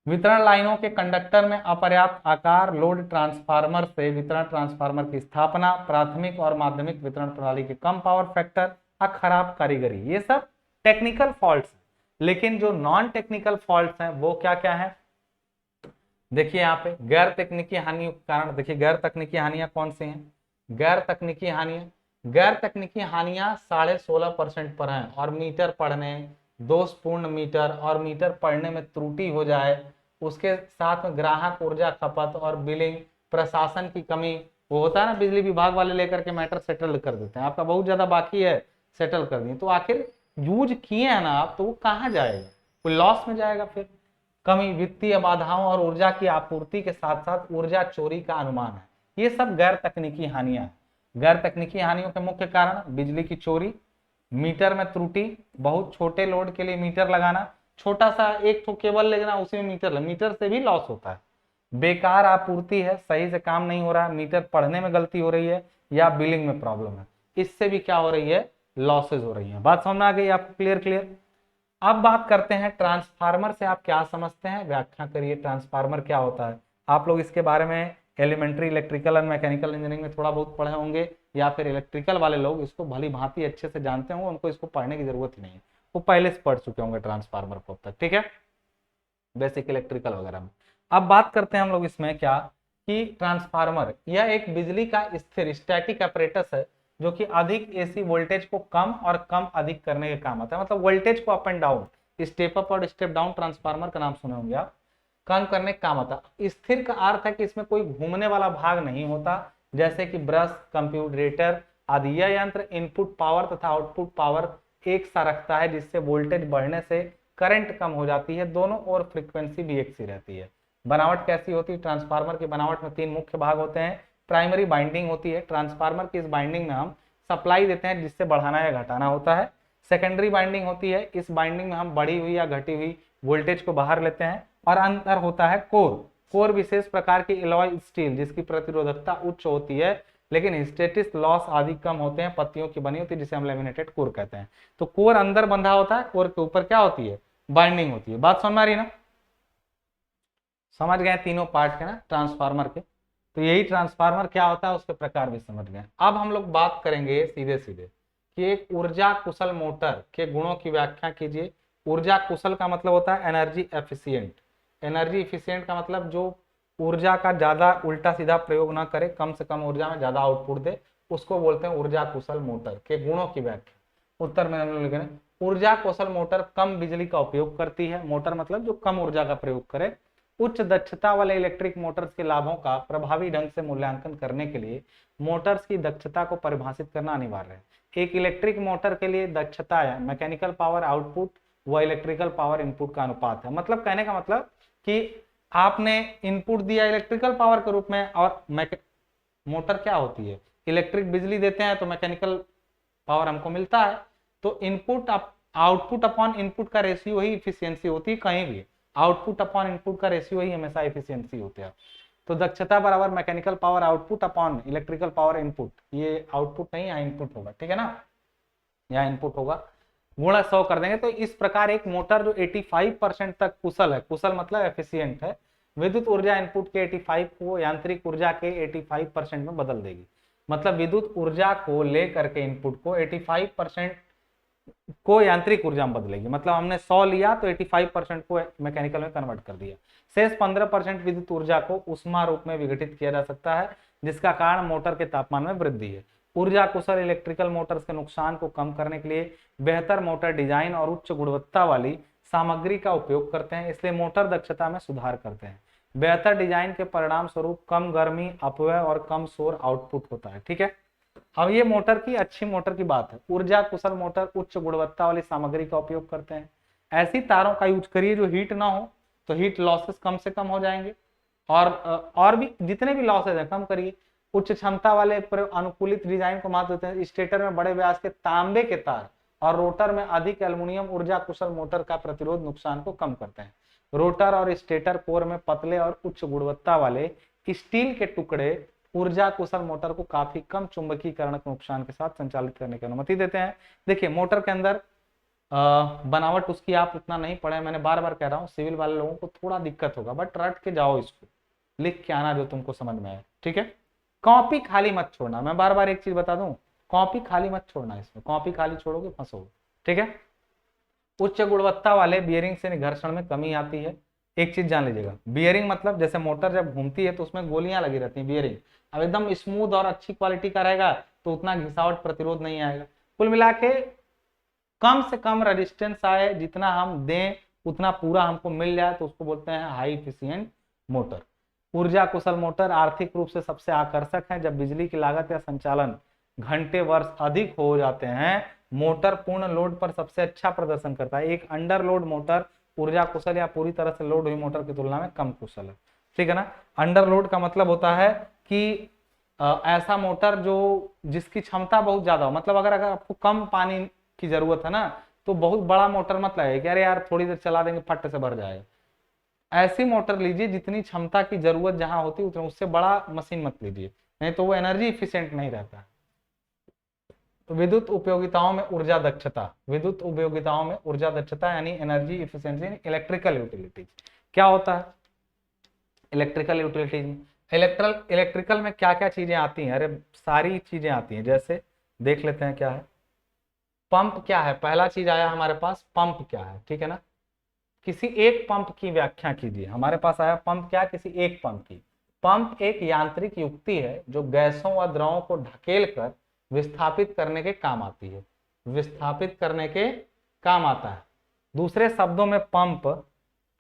वितरण लाइनों के कंडक्टर में अपर्याप्त आकार, लोड ट्रांसफार्मर से वितरण ट्रांसफार्मर की स्थापना, प्राथमिक और माध्यमिक वितरण प्रणाली के कम पावर फैक्टर, खराब कारीगरी, ये सब टेक्निकल फॉल्ट्स। लेकिन जो नॉन टेक्निकल फॉल्ट्स हैं वो क्या क्या है, देखिए यहाँ पे गैर तकनीकी हानियों के कारण। देखिए गैर तकनीकी हानियां कौन सी हैं, गैर तकनीकी हानियां 16.5% पर हैं, और मीटर पढ़ने, दोषपूर्ण मीटर और मीटर पढ़ने में त्रुटि हो जाए, उसके साथ में ग्राहक ऊर्जा खपत और बिलिंग, प्रशासन की कमी। वो होता है ना, बिजली विभाग वाले लेकर के मैटर सेटल कर देते हैं, आपका बहुत ज्यादा बाकी है, सेटल कर दिए, तो आखिर यूज किए हैं ना आप, तो वो कहाँ जाएगा, कोई लॉस में जाएगा। फिर कमी, वित्तीय बाधाओं और ऊर्जा की आपूर्ति के साथ साथ ऊर्जा चोरी का अनुमान है। ये सब गैर तकनीकी हानियां हैं। गैर तकनीकी हानियों के मुख्य कारण बिजली की चोरी, मीटर में त्रुटि, बहुत छोटे लोड के लिए मीटर लगाना, छोटा सा एक तो केबल लेना उसी में मीटर से भी लॉस होता है, बेकार आपूर्ति है, सही से काम नहीं हो रहा है, मीटर पढ़ने में गलती हो रही है या बिलिंग में प्रॉब्लम है, इससे भी क्या हो रही है, लॉसेज हो रही है। बात समझ में आ गई आपको, क्लियर। अब बात करते हैं ट्रांसफार्मर से आप क्या समझते हैं, व्याख्या करिए, ट्रांसफार्मर क्या होता है। आप लोग इसके बारे में elementary electrical and mechanical engineering में थोड़ा बहुत पढ़े होंगे, या फिर इलेक्ट्रिकल वाले लोग इसको भली भांति अच्छे से जानते होंगे, उनको इसको पढ़ने की जरूरत ही नहीं है, वो पहले से पढ़ चुके होंगे ट्रांसफार्मर को अब तक, ठीक है, बेसिक इलेक्ट्रिकल वगैरह में। अब बात करते हैं हम लोग इसमें क्या, कि ट्रांसफार्मर यह एक बिजली का स्थिर स्टैटिक अपरेटस है, जो कि अधिक एसी वोल्टेज को कम और कम अधिक करने के काम आता है। मतलब वोल्टेज को up and down, step up और स्टेप डाउन ट्रांसफार्मर का नाम सुने होंगे आप, कम करने का काम आता है। स्थिर का अर्थ है कि इसमें कोई घूमने वाला भाग नहीं होता, जैसे कि ब्रश, कंप्यूटरेटर आदि। यह यंत्र इनपुट पावर तथा आउटपुट पावर एक सा रखता है, जिससे वोल्टेज बढ़ने से करंट कम हो जाती है, दोनों और फ्रीक्वेंसी भी एक सी रहती है। बनावट कैसी होती है, ट्रांसफार्मर की बनावट में 3 मुख्य भाग होते हैं। प्राइमरी बाइंडिंग होती है, ट्रांसफार्मर की इस बाइंडिंग में हम सप्लाई देते हैं जिससे बढ़ाना या घटाना होता है। सेकेंडरी बाइंडिंग होती है, इस बाइंडिंग में हम बढ़ी हुई या घटी हुई वोल्टेज को बाहर लेते हैं। और अंतर होता है कोर विशेष प्रकार की एलॉय स्टील, जिसकी प्रतिरोधकता उच्च होती है लेकिन हिस्टेरिसिस लॉस आदि कम होते हैं, पत्तियों की बनी होती है, जिसे हम लेमिनेटेड कोर कहते हैं। तो कोर अंदर बंधा होता है, कोर के ऊपर क्या होती है, बाइंडिंग होती है। बात समझ में आ रही है ना, समझ गए तीनों पार्ट के ना ट्रांसफार्मर के, तो यही ट्रांसफार्मर क्या होता है उसके प्रकार भी समझ गए। अब हम लोग बात करेंगे सीधे सीधे कि एक ऊर्जा कुशल मोटर के गुणों की व्याख्या कीजिए। ऊर्जा कुशल का मतलब होता है एनर्जी एफिशिएंट। एनर्जी एफिशिएंट का मतलब जो ऊर्जा का ज्यादा उल्टा सीधा प्रयोग ना करे, कम से कम ऊर्जा में ज्यादा आउटपुट दे, उसको बोलते हैं ऊर्जा कुशल मोटर के गुणों की व्याख्या। उत्तर में हम लोग लिखेंगे ऊर्जा कुशल मोटर कम बिजली का उपयोग करती है। मोटर मतलब जो कम ऊर्जा का प्रयोग करे। उच्च दक्षता वाले इलेक्ट्रिक मोटर्स के लाभों का प्रभावी ढंग से मूल्यांकन करने के लिए मोटर्स की दक्षता को परिभाषित करना अनिवार्य है। एक इलेक्ट्रिक मोटर के लिए दक्षता या मैकेनिकल पावर आउटपुट व इलेक्ट्रिकल पावर इनपुट का अनुपात है। मतलब कहने का मतलब कि आपने इनपुट दिया इलेक्ट्रिकल पावर के रूप में, और मोटर क्या होती है, इलेक्ट्रिक बिजली देते हैं तो मैकेनिकल पावर हमको मिलता है। तो इनपुट आउटपुट अपॉन इनपुट का रेशियो ही इफिशियंसी होती है, कहीं भी आउटपुट अपॉन इनपुट का रेशियो ही हमेशा इफिशियंसी होते हैं। तो दक्षता बराबर mechanical power output upon electrical power input, ये आउटपुट नहीं यहाँ इनपुट होगा, ठीक है ना, यहाँ इनपुट होगा, गुणा 100 कर देंगे। तो इस प्रकार एक मोटर जो 85% तक कुशल है, कुशल मतलब एफिशिएंट है, विद्युत ऊर्जा इनपुट के 85 को यांत्रिक ऊर्जा के 85% में बदल देगी। मतलब विद्युत ऊर्जा को लेकर के इनपुट को 85% को यांत्रिक ऊर्जा में बदलेगी। मतलब हमने 100 लिया तो 85% को मैकेनिकल में कन्वर्ट कर दिया। शेष 15% विद्युत ऊर्जा को ऊष्मा रूप में विघटित किया जा सकता है, जिसका कारण मोटर के तापमान में वृद्धि है। ऊर्जा कुशल इलेक्ट्रिकल मोटर्स के नुकसान को कम करने के लिए बेहतर मोटर डिजाइन और उच्च गुणवत्ता वाली सामग्री का उपयोग करते हैं, इसलिए मोटर दक्षता में सुधार करते हैं। बेहतर डिजाइन के परिणाम स्वरूप कम गर्मी अपव्यय और कम शोर आउटपुट होता है, ठीक है। अब ये मोटर की अच्छी मोटर की बात है। ऊर्जा कुशल मोटर उच्च गुणवत्ता वाली सामग्री का उपयोग करते हैं। ऐसी तारों का यूज करिए जो हीट ना हो, तो हीट लॉसेस कम से कम हो जाएंगे। और भी जितने भी लॉसेस हैं कम करिए। उच्च क्षमता वाले अनुकूलित डिजाइन को महत्व देते हैं। स्टेटर में बड़े व्यास के तांबे के तार और रोटर में अधिक एल्युमिनियम ऊर्जा कुशल मोटर का प्रतिरोध नुकसान को कम करते हैं। रोटर और स्टेटर कोर में पतले और उच्च गुणवत्ता वाले स्टील के टुकड़े ऊर्जा कुशल मोटर को काफी कम चुंबकीकरण के नुकसान के साथ संचालित करने की अनुमति देते हैं। देखिए मोटर के अंदर बनावट उसकी आप उतना नहीं पढ़े, मैंने बार बार कह रहा हूँ, सिविल वाले लोगों को थोड़ा दिक्कत होगा, बट रट के जाओ, इसको लिख के आना जो तुमको समझ में आए, ठीक है। कॉपी खाली मत छोड़ना, मैं बार बार एक चीज बता दूं, कॉपी खाली मत छोड़ना, इसमें कॉपी खाली छोड़ोगे फंसोगे, ठीक है। उच्च गुणवत्ता वाले बियरिंग से घर्षण में कमी आती है। एक चीज जान लीजिएगा, बियरिंग मतलब जैसे मोटर जब घूमती है तो उसमें गोलियां लगी रहती हैं बियरिंग। अब एकदम स्मूथ और अच्छी क्वालिटी का रहेगा तो उतना घिसावट प्रतिरोध नहीं आएगा। कुल मिला के कम से कम रेजिस्टेंस आए, जितना हम दें उतना पूरा हमको मिल जाए, तो उसको बोलते हैं हाई इफिशिएंट मोटर। ऊर्जा कुशल मोटर आर्थिक रूप से सबसे आकर्षक है। जब बिजली की लागत या संचालन घंटे वर्ष अधिक हो जाते हैं, मोटर पूर्ण लोड पर सबसे अच्छा प्रदर्शन करता है। एक अंडर लोड मोटर ऊर्जा कुशल या पूरी तरह से लोड हुई मोटर की तुलना में कम कुशल है। ठीक है ना। अंडर लोड का मतलब होता है कि ऐसा मोटर जो जिसकी क्षमता बहुत ज्यादा हो, मतलब अगर आपको कम पानी की जरूरत है ना, तो बहुत बड़ा मोटर मत लगाइए कि अरे यार थोड़ी देर चला देंगे फट से भर जाएगा। ऐसी मोटर लीजिए जितनी क्षमता की जरूरत जहां होती है उतना, उससे बड़ा मशीन मत लीजिए, नहीं तो वो एनर्जी इफिशिएंट नहीं रहता। तो विद्युत उपयोगिताओं में ऊर्जा दक्षता, विद्युत उपयोगिताओं में ऊर्जा दक्षता यानी energy efficiency in electrical utilities. क्या होता है इलेक्ट्रिकल यूटिलिटीज? इलेक्ट्रिकल में क्या क्या चीजें आती हैं? अरे सारी चीजें आती हैं। जैसे देख लेते हैं क्या है। पंप क्या है? पहला चीज आया हमारे पास, पंप क्या है, ठीक है ना। किसी एक पंप की व्याख्या कीजिए। हमारे पास आया पंप क्या, किसी एक पंप की। पंप एक यांत्रिक युक्ति है जो गैसों व द्रवों को ढकेल कर विस्थापित करने के काम आती है, विस्थापित करने के काम आता है। दूसरे शब्दों में पंप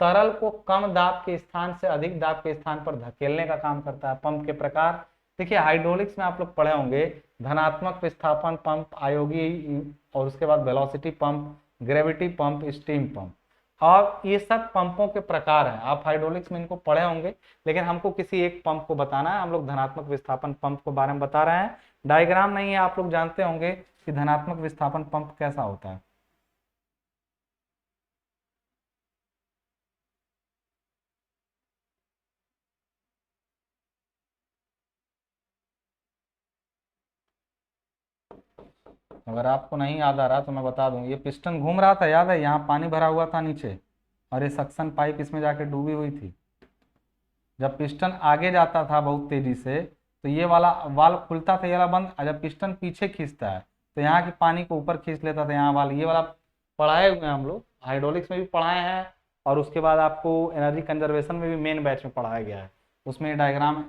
तरल को कम दाब के स्थान से अधिक दाब के स्थान पर धकेलने का काम करता है। पंप के प्रकार देखिए, हाइड्रोलिक्स में आप लोग पढ़े होंगे, धनात्मक विस्थापन पंप, आयोगी, और उसके बाद velocity pump, gravity pump, steam pump. और ये सब पंपों के प्रकार हैं। आप हाइड्रोलिक्स में इनको पढ़े होंगे, लेकिन हमको किसी एक पंप को बताना है। हम लोग धनात्मक विस्थापन पंप के बारे में बता रहे हैं। डायग्राम नहीं है, आप लोग जानते होंगे कि धनात्मक विस्थापन पंप कैसा होता है। अगर आपको नहीं याद आ रहा तो मैं बता दूं, ये पिस्टन घूम रहा था, याद है, यहाँ पानी भरा हुआ था नीचे, और ये सक्शन पाइप इसमें जाके डूबी हुई थी। जब पिस्टन आगे जाता था बहुत तेजी से, तो ये वाला वाल्व खुलता था, ये वाला बंद। और जब पिस्टन पीछे खींचता है तो यहाँ की पानी को ऊपर खींच लेता था, यहाँ वाला, ये वाला पढ़ाए हुए हैं हम लोग, हाइड्रोलिक्स में भी पढ़ाए हैं, और उसके बाद आपको एनर्जी कंजर्वेशन में भी मेन बैच में पढ़ाया गया है, उसमें ये डायग्राम है।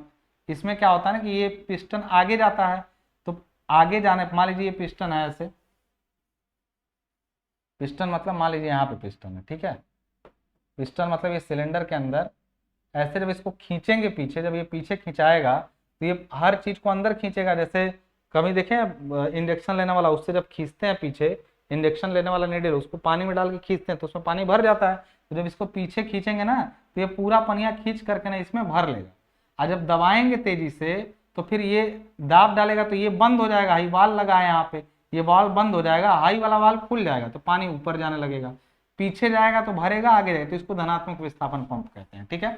इसमें क्या होता है ना कि ये पिस्टन आगे जाता है, तो आगे जाने, मान लीजिए ये पिस्टन है ऐसे, पिस्टन मतलब मान लीजिए यहाँ पे पिस्टन है, ठीक है। पिस्टन मतलब ये सिलेंडर के अंदर ऐसे जब इसको खींचेंगे पीछे, जब ये पीछे खिंचाएगा तो ये हर चीज को अंदर खींचेगा। जैसे कभी देखें इंजेक्शन लेने वाला, उससे जब खींचते हैं पीछे, इंजेक्शन लेने वाला नीडल, उसको पानी में डाल के खींचते हैं तो उसमें पानी भर जाता है। तो जब इसको पीछे खींचेंगे ना, तो ये पूरा पनिया खींच करके ना इसमें भर लेगा। और जब दबाएंगे तेजी से तो फिर ये दाब डालेगा तो ये बंद हो जाएगा। हाई वाल लगा है यहाँ पे, ये वाल बंद हो जाएगा, हाई वाला वाल खुल जाएगा तो पानी ऊपर जाने लगेगा, पीछे जाएगा तो भरेगा, आगे जाएगा, तो इसको धनात्मक विस्थापन पंप कहते हैं, ठीक है।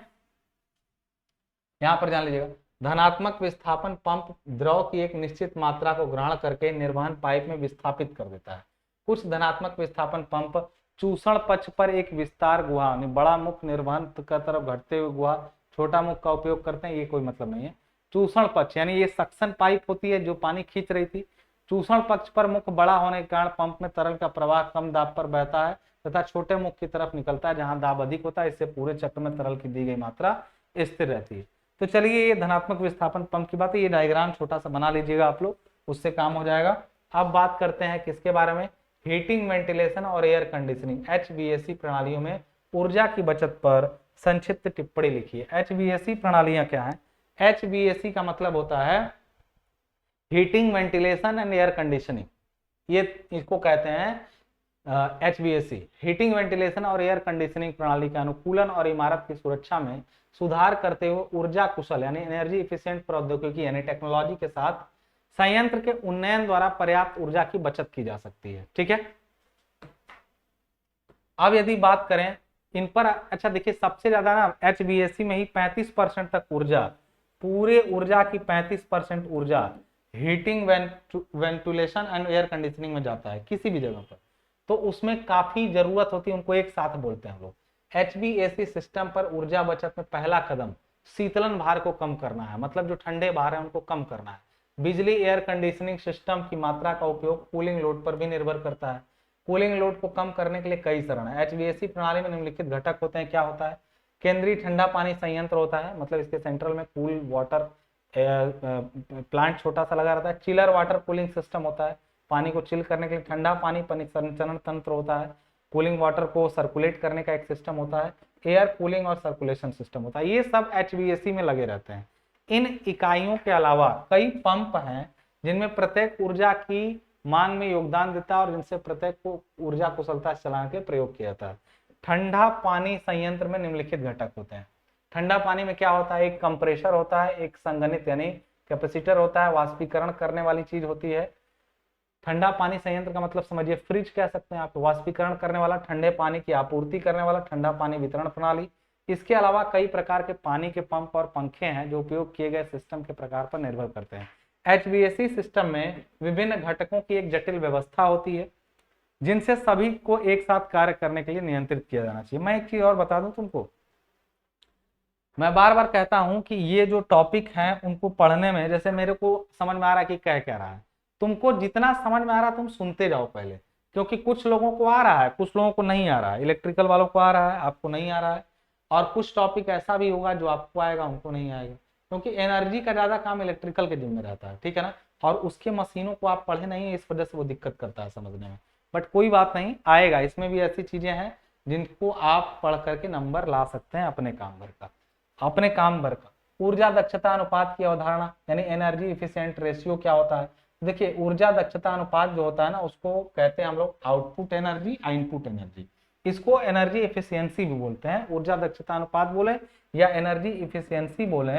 यहां पर जान लीजिएगा, धनात्मक विस्थापन पंप द्रव की एक निश्चित मात्रा को ग्रहण करके निर्वहन पाइप में विस्थापित कर देता है। कुछ धनात्मक विस्थापन पंप चूषण पक्ष पर एक विस्तार गुहा, बड़ा मुख निर्वहन का तरफ घटते हुए गुहा, छोटा मुख का उपयोग करते हैं, ये कोई मतलब नहीं है। चूषण पक्ष यानी ये सक्शन पाइप होती है जो पानी खींच रही थी। चूषण पक्ष पर मुख बड़ा होने के कारण पंप में तरल का प्रवाह कम दाब पर बहता है तथा छोटे मुख की तरफ निकलता है जहां दाब अधिक होता है। इससे पूरे चक्र में तरल की दी गई मात्रा स्थिर रहती है। तो चलिए, ये धनात्मक विस्थापन पंप की बात है। ये डायग्राम छोटा सा बना लीजिएगा आप लोग, उससे काम हो जाएगा। अब बात करते हैं किसके बारे में, हीटिंग, वेंटिलेशन और एयर कंडीशनिंग, एचवीएसी प्रणालियों में ऊर्जा की बचत पर संक्षिप्त टिप्पणी लिखिए। एचवीएसी प्रणालियां क्या है? एचवीएसी का मतलब होता है heating, ventilation and air conditioning, ये इसको कहते हैं एचवीएसी। हीटिंग, वेंटिलेशन और एयर कंडीशनिंग प्रणाली के अनुकूलन और इमारत की सुरक्षा में सुधार करते हुए ऊर्जा कुशल यानी एनर्जी इफिशिएंट प्रौद्योगिकी यानी टेक्नोलॉजी के साथ संयंत्र के उन्नयन द्वारा पर्याप्त ऊर्जा की बचत की जा सकती है, ठीक है। अब यदि बात करें इन पर, अच्छा देखिए, सबसे ज्यादा ना एचवीएसी में ही 35% तक ऊर्जा, पूरे ऊर्जा की 35% ऊर्जा heating, ventilation and air conditioning में जाता है किसी भी जगह पर। तो उसमें काफी जरूरत होती है, उनको एक साथ बोलते हैं हम लोग। एचवीएसी सिस्टम पर ऊर्जा बचत में पहला कदम शीतलन भार को कम करना है, मतलब जो ठंडे भार है उनको कम करना है। बिजली एयर कंडीशनिंग सिस्टम की मात्रा का उपयोग कूलिंग लोड पर भी निर्भर करता है। कूलिंग लोड को कम करने के लिए कई चरण है। एचवीएसी प्रणाली में निम्नलिखित घटक होते हैं, क्या होता है? केंद्रीय ठंडा पानी संयंत्र होता है, मतलब इसके सेंट्रल में कूल वाटर प्लांट छोटा सा लगा रहता है। चिलर वाटर कूलिंग सिस्टम होता है, पानी को चिल करने के लिए ठंडा पानी परिसंचरण तंत्र होता है। कूलिंग वाटर को सर्कुलेट करने का एक सिस्टम होता है। एयर कूलिंग और सर्कुलेशन सिस्टम होता है। ये सब एचवीएसी में लगे रहते हैं। इन इकाइयों के अलावा कई पंप हैं जिनमें प्रत्येक ऊर्जा की मांग में योगदान देता है और जिनसे प्रत्येक को ऊर्जा कुशलता से चलाने के प्रयोग किया जाता है। ठंडा पानी संयंत्र में निम्नलिखित घटक होते हैं। ठंडा पानी में क्या होता है? एक कंप्रेसर होता है, एक संघनित यानी कैपेसिटर होता है, वाष्पीकरण करने वाली चीज होती है। ठंडा पानी संयंत्र का मतलब समझिए फ्रिज कह सकते हैं आप, वाष्पीकरण करने वाला, ठंडे पानी की आपूर्ति करने वाला, ठंडा पानी वितरण प्रणाली। इसके अलावा कई प्रकार के पानी के पंप और पंखे हैं जो उपयोग किए गए सिस्टम के प्रकार पर निर्भर करते हैं। एचवीएसी सिस्टम में विभिन्न घटकों की एक जटिल व्यवस्था होती है जिनसे सभी को एक साथ कार्य करने के लिए नियंत्रित किया जाना चाहिए। मैं एक चीज और बता दूं तुमको, मैं बार बार कहता हूं कि ये जो टॉपिक हैं उनको पढ़ने में जैसे मेरे को समझ में आ रहा है कि कह क्या रहा है, तुमको जितना समझ में आ रहा है तुम सुनते जाओ पहले, क्योंकि कुछ लोगों को आ रहा है, कुछ लोगों को नहीं आ रहा है। इलेक्ट्रिकल वालों को आ रहा है, आपको नहीं आ रहा है, और कुछ टॉपिक ऐसा भी होगा जो आपको आएगा उनको नहीं आएगा, क्योंकि एनर्जी का ज्यादा काम इलेक्ट्रिकल के जिम्मे रहता है, ठीक है ना। और उसके मशीनों को आप पढ़े नहीं है, इस वजह से वो दिक्कत करता है समझने में, बट कोई बात नहीं, आएगा। इसमें भी ऐसी चीजें हैं जिनको आप पढ़ करके नंबर ला सकते हैं अपने काम भर का, अपने काम भर का। ऊर्जा दक्षता अनुपात की अवधारणा यानी एनर्जी इफिशिएंट रेशियो क्या होता है? देखिए, ऊर्जा दक्षता अनुपात जो होता है ना, उसको कहते हैं हम लोग आउटपुट एनर्जी, इनपुट एनर्जी। इसको एनर्जी इफिशियंसी भी बोलते हैं। ऊर्जा दक्षता अनुपात बोले या एनर्जी इफिशियंसी बोले,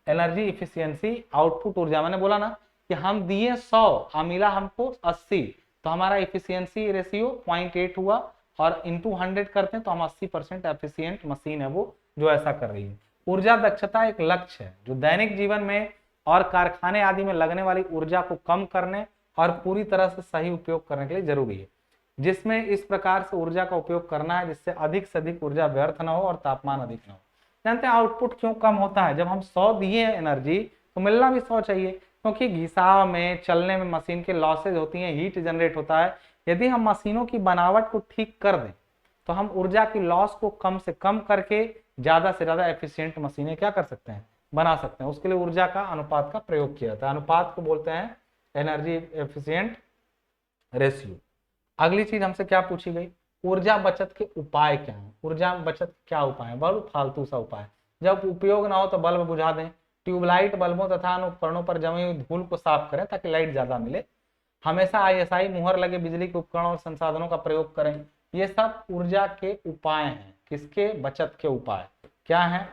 एनर्जी इफिशियंसी आउटपुट ऊर्जा। मैंने बोला ना कि हम दिए 100 और मिला हमको 80, तो हमारा इफिशियंसी रेशियो 0.8 हुआ, और इंटू 100 करते हैं तो हम 80% एफिशिएंट मशीन है वो जो ऐसा कर रही है। ऊर्जा दक्षता एक लक्ष्य है जो दैनिक जीवन में और कारखाने आदि में लगने वाली ऊर्जा को कम करने और पूरी तरह से सही उपयोग करने के लिए जरूरी है, जिसमें इस प्रकार से ऊर्जा का उपयोग करना है जिससे अधिक से अधिक ऊर्जा व्यर्थ न हो और तापमान अधिक न हो। जानते हैं आउटपुट क्यों कम होता है? जब हम 100 दिए एनर्जी तो मिलना भी 100 चाहिए, क्योंकि घिसाव में, चलने में मशीन के लॉसेज होती हैं, हीट जनरेट होता है। यदि हम मशीनों की बनावट को ठीक कर दें तो हम ऊर्जा की लॉस को कम से कम करके ज्यादा से ज्यादा एफिशिएंट मशीनें क्या कर सकते हैं? बना सकते हैं। उसके लिए ऊर्जा का अनुपात का प्रयोग किया जाता है। अनुपात को बोलते हैं एनर्जी एफिशिएंट रेशियो। अगली चीज हमसे क्या पूछी गई? ऊर्जा बचत के उपाय क्या है? ऊर्जा बचत क्या उपाय है? बल्ब फालतू सा उपाय, जब उपयोग ना हो तो बल्ब बुझा दें। ट्यूबलाइट बल्बों तथा अन्य उपकरणों पर जमी हुई धूल को साफ करें ताकि लाइट ज्यादा मिले। हमेशा आईएसआई मुहर लगे बिजली के उपकरणों और संसाधनों का प्रयोग करें। ये सब ऊर्जा के उपाय हैं। किसके? बचत के उपाय क्या हैं?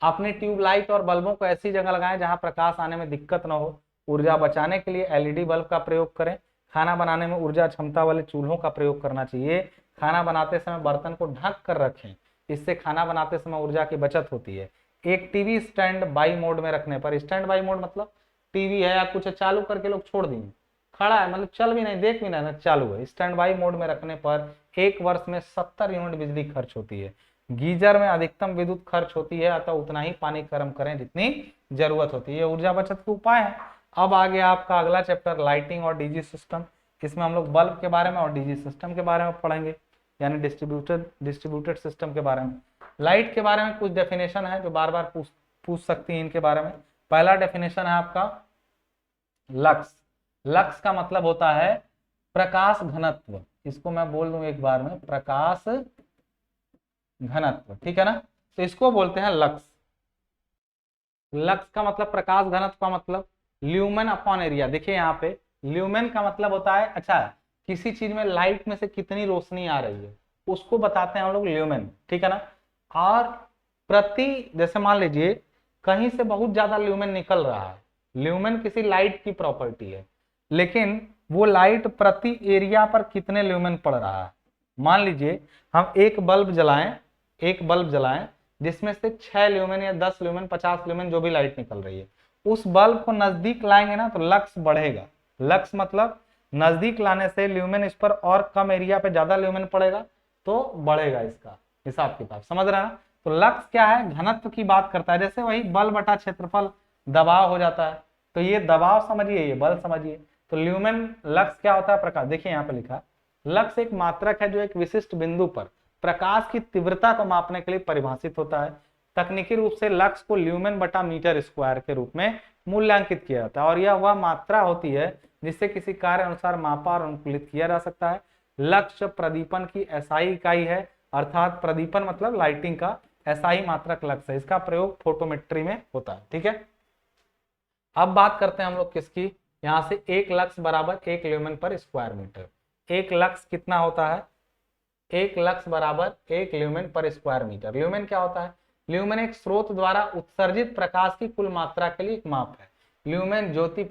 अपने ट्यूबलाइट और बल्बों को ऐसी जगह लगाएं जहां प्रकाश आने में दिक्कत न हो। ऊर्जा बचाने के लिए एलईडी बल्ब का प्रयोग करें। खाना बनाने में ऊर्जा क्षमता वाले चूल्हों का प्रयोग करना चाहिए। खाना बनाते समय बर्तन को ढक कर रखें, इससे खाना बनाते समय ऊर्जा की बचत होती है। एक टीवी स्टैंड बाई मोड में रखने पर, स्टैंड बाई मोड मतलब टीवी है या कुछ चालू करके लोग छोड़ दिए, खड़ा है मतलब चल भी नहीं, देख भी नहीं, चालू है, स्टैंड बाई मोड में रखने पर 1 वर्ष में 70 यूनिट बिजली खर्च होती है। गीजर में अधिकतम विद्युत खर्च होती है, अतः उतना ही पानी गर्म करें जितनी जरूरत होती है। ये ऊर्जा बचत के उपाय है। अब आगे आपका अगला चैप्टर लाइटिंग और डीजी सिस्टम। इसमें हम लोग बल्ब के बारे में और डीजी सिस्टम के बारे में पढ़ेंगे, यानी डिस्ट्रीब्यूटेड सिस्टम के बारे में। लाइट के बारे में कुछ डेफिनेशन है जो बार बार पूछ सकती है इनके बारे में। पहला डेफिनेशन है आपका लक्स। लक्स का मतलब होता है प्रकाश घनत्व। इसको मैं बोल दूं एक बार में, प्रकाश घनत्व, ठीक है ना। तो इसको बोलते हैं लक्स। लक्स का मतलब प्रकाश घनत्व का मतलब ल्यूमेन अपॉन एरिया। देखिए यहाँ पे ल्यूमेन का मतलब होता है, अच्छा किसी चीज में लाइट में से कितनी रोशनी आ रही है उसको बताते हैं हम लोग ल्यूमेन, ठीक है ना। और प्रति, जैसे मान लीजिए कहीं से बहुत ज्यादा ल्यूमेन निकल रहा है, ल्यूमेन किसी लाइट की प्रॉपर्टी है, लेकिन वो लाइट प्रति एरिया पर कितने ल्यूमेन पड़ रहा है। मान लीजिए हम एक बल्ब जलाएं जिसमें से 6 ल्यूमेन या 10 ल्यूमेन 50 ल्यूमेन जो भी लाइट निकल रही है, उस बल्ब को नजदीक लाएंगे ना तो लक्स बढ़ेगा। लक्स मतलब नजदीक लाने से ल्यूमेन इस पर और कम एरिया पे ज्यादा ल्यूमेन पड़ेगा तो बढ़ेगा इसका हिसाब किताब, समझ रहे हैं। तो लक्स क्या है? घनत्व की बात करता है। जैसे वही बल बटा क्षेत्रफल दबाव हो जाता है, तो ये दबाव समझिए, ये बल समझिए। तो ल्यूमेन लक्स क्या होता है? प्रकाश। देखिए यहाँ पे लिखा, लक्स एक मात्रक है जो एक विशिष्ट बिंदु पर प्रकाश की तीव्रता को मापने के लिए परिभाषित होता है। तकनीकी रूप से लक्स को ल्यूमेन बटा मीटर स्क्वायर के रूप में मूल्यांकित किया जाता है और यह वह मात्रा होती है जिससे किसी कार्य अनुसार मापा और अनुकूलित किया जा सकता है। लक्स प्रदीपन की एसआई इकाई है, अर्थात प्रदीपन मतलब लाइटिंग का एसआई मात्रक लक्स है। इसका प्रयोग फोटोमेट्री में होता है। ठीक है, अब बात करते हैं हम लोग किसकी, यहां से 1 लक्स बराबर 1 ल्यूमेन पर स्क्वायर मीटर। 1 लक्स कितना होता है? 1 लक्स बराबर 1 ल्यूमेन पर स्क्वायर मीटर। ल्यूमेन क्या होता है? ल्यूमेन एक स्रोत द्वारा उत्सर्जित प्रकाश की कुल मात्रा के लिए एक माप है। ल्यूमेन ज्योति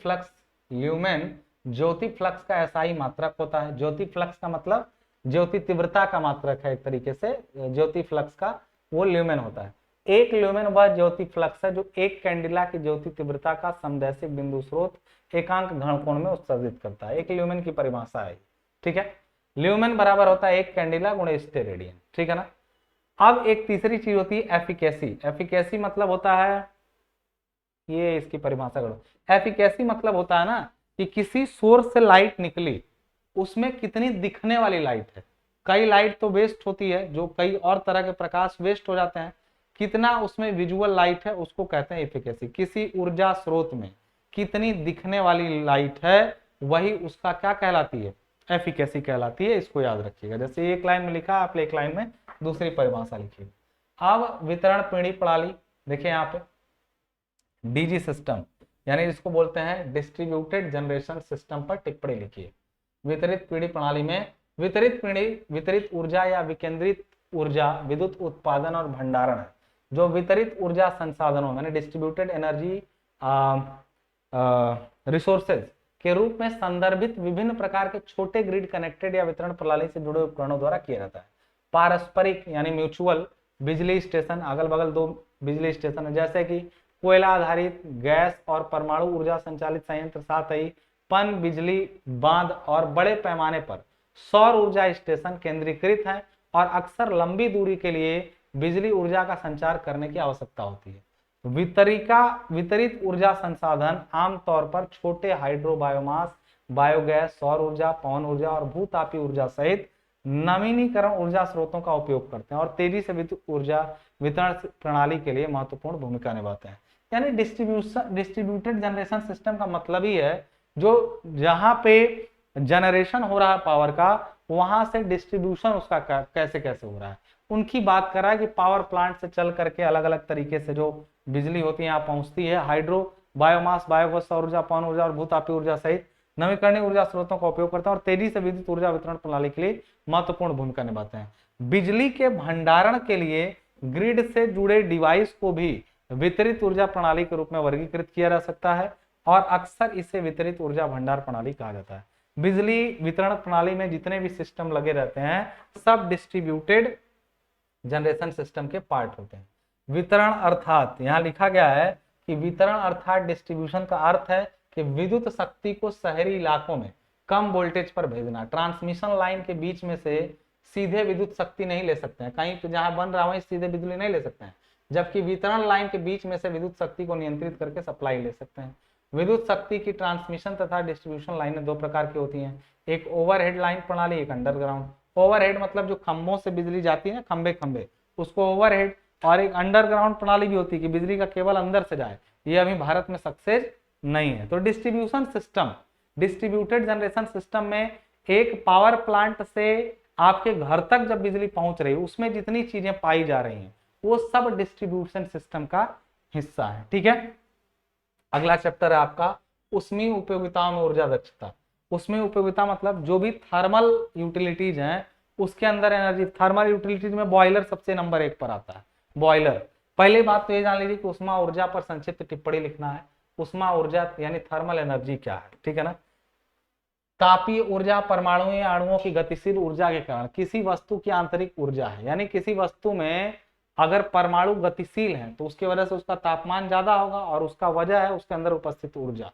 फ्लक्स का एसआई मात्रक होता है। ज्योति फ्लक्स का मतलब ज्योति तीव्रता का मात्रक है, एक तरीके से ज्योति फ्लक्स का वो ल्यूमेन होता है। 1 ल्यूमेन वह ज्योति फ्लक्स है जो एक कैंडिला की ज्योति तीव्रता का समदैशिक बिंदु स्रोत एकांक घन कोण में उत्सर्जित करता है। 1 ल्यूमेन की परिभाषा है। ठीक है, ल्यूमेन बराबर होता है 1 कैंडिला गुणे स्टेरेडियन। ठीक है ना। अब एक तीसरी चीज होती है एफिकेसी। एफिकेसी मतलब होता है, ये इसकी परिभाषा करो। एफिकेसी मतलब होता है ना कि किसी सोर्स से लाइट निकली, उसमें कितनी दिखने वाली लाइट है। कई लाइट तो वेस्ट होती है, जो कई और तरह के प्रकाश वेस्ट हो जाते हैं, कितना उसमें विजुअल लाइट है उसको कहते हैं एफिकेसी। किसी ऊर्जा स्रोत में कितनी दिखने वाली लाइट है वही उसका क्या कहलाती है? एफिकेसी कहलाती है। इसको याद रखिएगा। जैसे एक लाइन में लिखा, आप एक लाइन में दूसरी परिभाषा लिखिए। अब वितरण पीढ़ी प्रणाली देखिए यहाँ पे, डीजी सिस्टम यानी जिसको बोलते हैं डिस्ट्रीब्यूटेड जनरेशन सिस्टम पर टिप्पणी लिखिए। वितरित पीढ़ी प्रणाली में वितरित ऊर्जा या विकेंद्रित ऊर्जा विद्युत उत्पादन और भंडारण है, जो वितरित ऊर्जा संसाधनों यानी डिस्ट्रीब्यूटेड एनर्जी रिसोर्सेज के रूप में संदर्भित विभिन्न प्रकार के छोटे ग्रिड कनेक्टेड या वितरण प्रणाली से जुड़े उपकरणों द्वारा किया जाता है। पारस्परिक यानी म्यूचुअल बिजली स्टेशन, अगल बगल 2 बिजली स्टेशन है, जैसे कि कोयला आधारित, गैस और परमाणु ऊर्जा संचालित संयंत्र, साथ ही पन बिजली बांध और बड़े पैमाने पर सौर ऊर्जा स्टेशन केंद्रीकृत हैं और अक्सर लंबी दूरी के लिए बिजली ऊर्जा का संचार करने की आवश्यकता होती है। वितरित ऊर्जा संसाधन आमतौर पर छोटे हाइड्रो, बायोमास, बायोगैस, सौर ऊर्जा, पवन ऊर्जा और भूतापीय ऊर्जा सहित नवीनीकरण ऊर्जा स्रोतों का उपयोग करते हैं और तेजी से विद्युत ऊर्जा वितरण प्रणाली के लिए महत्वपूर्ण भूमिका निभाते हैं। यानी डिस्ट्रीब्यूटेड जनरेशन सिस्टम का मतलब ही है जो जहां पे जनरेशन हो रहा है पावर का, वहां से डिस्ट्रीब्यूशन उसका कैसे कैसे हो रहा है उनकी बात कर रहा है कि पावर प्लांट से चल करके अलग अलग तरीके से जो बिजली होती है यहाँ पहुंचती है। हाइड्रो, बायोमास, बायोगैस, सौर ऊर्जा, पवन ऊर्जा और भूतापीय ऊर्जा सहित नवीकरणीय ऊर्जा स्रोतों का उपयोग करते हैं और तेजी से विद्युत ऊर्जा वितरण प्रणाली के लिए महत्वपूर्ण भूमिका निभाते हैं। बिजली के भंडारण के लिए ग्रिड से जुड़े डिवाइस को भी वितरित ऊर्जा प्रणाली के रूप में वर्गीकृत किया जा सकता है और अक्सर इसे वितरित ऊर्जा भंडार प्रणाली कहा जाता है। बिजली वितरण प्रणाली में जितने भी सिस्टम लगे रहते हैं सब डिस्ट्रीब्यूटेड जनरेशन सिस्टम के पार्ट होते हैं। वितरण अर्थात यहाँ लिखा गया है कि वितरण अर्थात डिस्ट्रीब्यूशन का अर्थ है कि विद्युत शक्ति को शहरी इलाकों में कम वोल्टेज पर भेजना। ट्रांसमिशन लाइन के बीच में से सीधे विद्युत शक्ति नहीं ले सकते हैं, कहीं पे जहां बन रहा है वहीं सीधे बिजली नहीं ले सकते हैं, जबकि वितरण लाइन के बीच में से विद्युत शक्ति को नियंत्रित करके सप्लाई ले सकते हैं। विद्युत शक्ति की ट्रांसमिशन तथा डिस्ट्रीब्यूशन लाइनें 2 प्रकार की होती हैं, एक ओवरहेड लाइन प्रणाली, एक अंडरग्राउंड। ओवरहेड मतलब जो खंभों से बिजली जाती है ना, खंबे खंबे, उसको ओवरहेड, और एक अंडरग्राउंड प्रणाली भी होती है कि बिजली का केबल अंदर से जाए। ये अभी भारत में सक्सेस नहीं है। तो distribution system, distributed generation system में एक पावर प्लांट से आपके घर तक जब बिजली पहुंच रही है उसमें जितनी चीजें पाई जा रही हैं वो सब डिस्ट्रीब्यूशन सिस्टम का हिस्सा है। ठीक है, अगला चैप्टर है आपका ऊष्मीय उपयोगिताओं में ऊर्जा दक्षता। ऊष्मीय उपयोगिता मतलब जो भी थर्मल यूटिलिटीज हैं उसके अंदर एनर्जी। थर्मल यूटिलिटीज में बॉयलर सबसे नंबर 1 पर आता है। बॉयलर, पहले बात तो ये जान लीजिए कि ऊष्मा ऊर्जा पर संक्षिप्त टिप्पणी लिखना है। ऊष्मा ऊर्जा यानी थर्मल एनर्जी क्या है, ठीक है ना। तापीय ऊर्जा परमाणु या अणुओं की गतिशील ऊर्जा के कारण किसी वस्तु की आंतरिक ऊर्जा है, यानी किसी वस्तु में अगर परमाणु गतिशील है तो उसकी वजह से उसका तापमान ज्यादा होगा और उसका वजह है उसके अंदर उपस्थित ऊर्जा।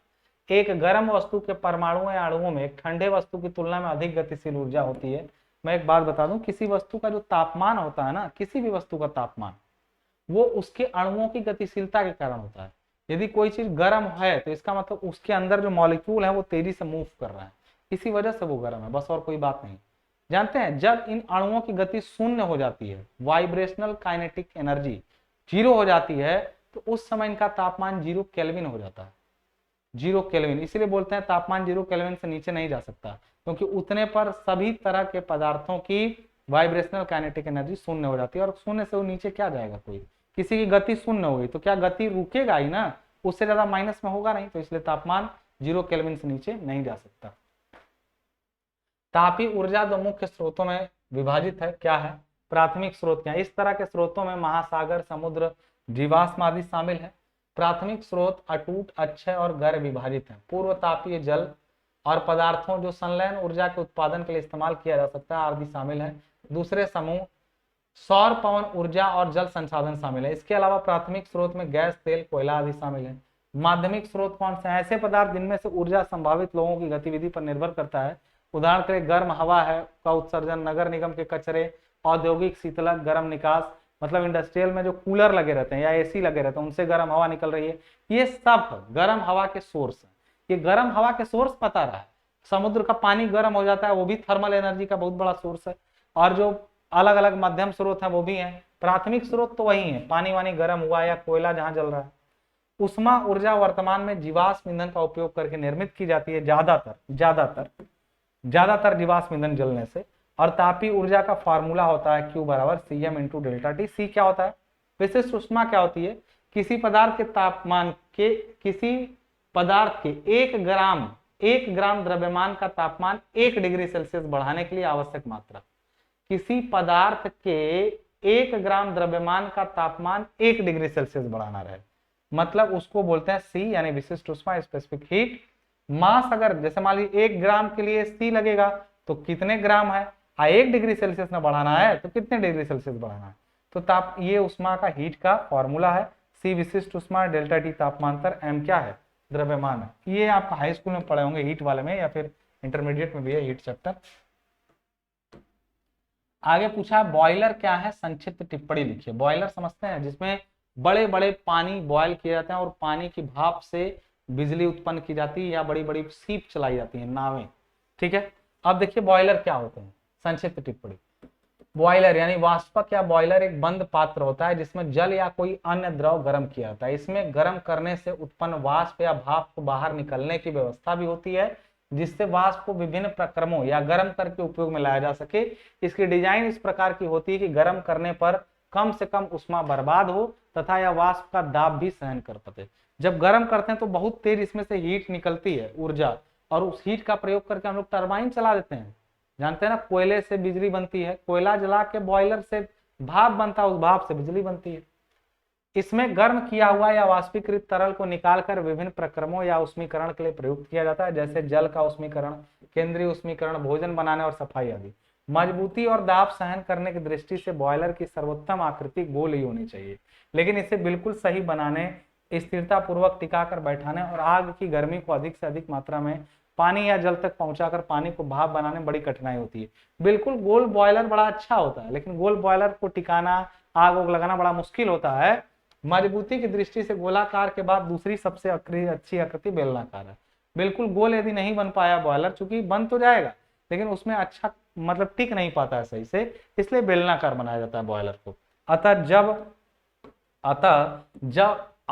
एक गर्म वस्तु के परमाणु या अणुओं में एक ठंडे वस्तु की तुलना में अधिक गतिशील ऊर्जा होती है। मैं एक बात बता दूं, किसी वस्तु का जो तापमान होता है ना, किसी भी वस्तु का तापमान वो उसके अणुओं की गतिशीलता के कारण होता है। यदि कोई चीज गर्म है तो इसका मतलब उसके अंदर जो मॉलिक्यूल है वो तेजी से मूव कर रहा है, इसी वजह से वो गर्म है, बस और कोई बात नहीं। जानते हैं जब इन अणुओं की गति शून्य हो जाती है, वाइब्रेशनल काइनेटिक एनर्जी जीरो हो जाती है, तो उस समय इनका तापमान 0 केल्विन हो जाता है। 0 केल्विन, इसीलिए बोलते हैं तापमान 0 केल्विन से नीचे नहीं जा सकता, क्योंकि उतने पर सभी तरह के पदार्थों की वाइब्रेशनल काइनेटिक एनर्जी शून्य हो जाती है, और शून्य से वो नीचे क्या जाएगा, कोई किसी की गति शून्य हो गई तो क्या गति रुकेगा ही ना, उससे ज्यादा माइनस में होगा नहीं, तो इसलिए तापमान 0 केल्विन से नीचे नहीं जा सकता। तापीय ऊर्जा दो मुख्य स्रोतों में विभाजित है, क्या है, प्राथमिक स्रोत क्या है। इस तरह के स्रोतों में महासागर, समुद्र, जीवाश्म आदि शामिल है। प्राथमिक स्रोत अटूट, अक्षय और गैर विभाजित है। पूर्व तापीय जल और पदार्थों जो संलयन ऊर्जा के उत्पादन के लिए इस्तेमाल किया जा सकता है आदि शामिल है। दूसरे समूह सौर, पवन ऊर्जा और जल संसाधन शामिल है। इसके अलावा प्राथमिक स्रोत में गैस, तेल, कोयला आदि शामिल है। माध्यमिक स्रोत कौन से हैं, ऐसे पदार्थ जिनमें से ऊर्जा संभावित लोगों की गतिविधि पर निर्भर करता है। उदाहरण के लिए गर्म हवा है का उत्सर्जन, नगर निगम के कचरे, औद्योगिक शीतलक, गर्म निकास, मतलब इंडस्ट्रियल में जो कूलर लगे रहते हैं या एसी लगे रहते हैं उनसे गर्म हवा निकल रही है, ये सब गर्म हवा के सोर्स है। ये गर्म हवा के सोर्स पता रहा है, समुद्र का पानी गर्म हो जाता है, वो भी थर्मल एनर्जी का बहुत बड़ा सोर्स है। और जो अलग अलग मध्यम स्रोत है वो भी है। प्राथमिक स्रोत तो वही है, पानी वानी गर्म हुआ या कोयला जहां जल रहा है। उष्मा ऊर्जा वर्तमान में जीवाश्म ईंधन का उपयोग करके निर्मित की जाती है, ज्यादातर जीवाश्म ईंधन जलने से। और तापीय ऊर्जा का फार्मूला होता है Q बराबर Cm इंटू डेल्टा टी। सी क्या होता है, विशिष्ट उष्मा क्या होती है, किसी पदार्थ के तापमान के, किसी पदार्थ के 1 ग्राम द्रव्यमान का तापमान 1 डिग्री सेल्सियस बढ़ाने के लिए आवश्यक मात्रा। किसी पदार्थ के 1 ग्राम द्रव्यमान का तापमान 1 डिग्री सेल्सियस बढ़ाना रहे, मतलब उसको बोलते हैं सी, यानी विशिष्ट उष्मा, स्पेसिफिक हीट। मास अगर जैसे मान लीजिए 1 ग्राम के लिए सी लगेगा तो कितने ग्राम है, 1 डिग्री सेल्सियस ना बढ़ाना है तो कितने डिग्री सेल्सियस बढ़ाना है, तो ये उष्मा का हीट का फॉर्मूला है। सी विशिष्ट उष्मा, डेल्टा टी तापमांतर, एम क्या है, द्रव्यमान है। ये आप हाई स्कूल में पढ़े होंगे हीट वाले में, या फिर इंटरमीडिएट में भी है हीट चैप्टर। आगे पूछा बॉयलर क्या है, संक्षिप्त टिप्पणी लिखिए। बॉयलर समझते हैं, जिसमें बड़े बड़े पानी बॉयल किए जाते हैं और पानी की भाप से बिजली उत्पन्न की जाती है, या बड़ी बड़ी सीप चलाई जाती है, नावें। ठीक है, अब देखिए बॉयलर क्या होते हैं, संक्षिप्त टिप्पणी। बॉयलर यानी वाष्पक या बॉयलर एक बंद पात्र होता है जिसमें जल या कोई अन्य द्रव गर्म किया जाता है। इसमें गर्म करने से उत्पन्न वाष्प या भाप को बाहर निकलने की व्यवस्था भी होती है, जिससे वाष्प को विभिन्न प्रक्रमों या गर्म करके उपयोग में लाया जा सके। इसकी डिजाइन इस प्रकार की होती है कि गर्म करने पर कम से कम उष्मा बर्बाद हो तथा यह वाष्प का दाब भी सहन कर पाते। जब गर्म करते हैं तो बहुत तेज इसमें से हीट निकलती है, ऊर्जा, और उस हीट का प्रयोग करके हम लोग टरबाइन चला देते हैं। जानते हैं ना, कोयले से बिजली बनती है, कोयला जला के बॉयलर से भाप बनता है, उस भाप से बिजली बनती है। इसमें गर्म किया हुआ या वाष्पीकृत तरल को निकालकर विभिन्न प्रक्रमों या उष्मीकरण के लिए प्रयुक्त किया जाता है, जैसे जल का उष्मीकरण, केंद्रीय उष्मीकरण, भोजन बनाने और सफाई आदि। मजबूती और दाब सहन करने की दृष्टि से बॉयलर की सर्वोत्तम आकृति गोल ही होनी चाहिए, लेकिन इसे बिल्कुल सही बनाने, स्थिरता पूर्वक टिकाकर बैठाने और आग की गर्मी को अधिक से अधिक मात्रा में पानी या जल तक पहुंचाकर पानी को भाप बनाने में बड़ी कठिनाई होती है। बिल्कुल गोल बॉयलर बड़ा अच्छा होता है, लेकिन गोल बॉयलर को टिकाना, आग उग लगाना बड़ा मुश्किल होता है। मजबूती की दृष्टि से गोलाकार के बाद दूसरी सबसे अच्छी आकृति बेलनाकार है। बिल्कुल गोल यदि नहीं बन पाया बॉयलर, चूंकि बन तो जाएगा लेकिन उसमें अच्छा मतलब टिक नहीं पाता है सही से, इसलिए बेलनाकार बनाया जाता है बॉयलर को।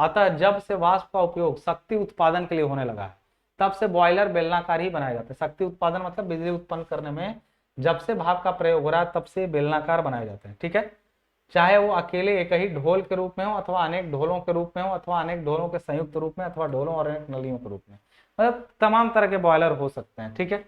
अतः जब से वाष्प का उपयोग शक्ति उत्पादन के लिए होने लगा है, तब से बॉयलर बेलनाकार ही बनाए जाते हैं। शक्ति उत्पादन मतलब बिजली उत्पन्न करने में जब से भाप का प्रयोग हो रहा है तब से बेलनाकार बनाए जाते हैं। ठीक है, चाहे वो अकेले एक ही ढोल के रूप में हो, अथवा अनेक ढोलों के रूप में हो, अथवा अनेक ढोलों के संयुक्त रूप में, अथवा ढोलों और अनेक नलियों के रूप में, मतलब तमाम तरह के बॉयलर हो सकते हैं। ठीक है,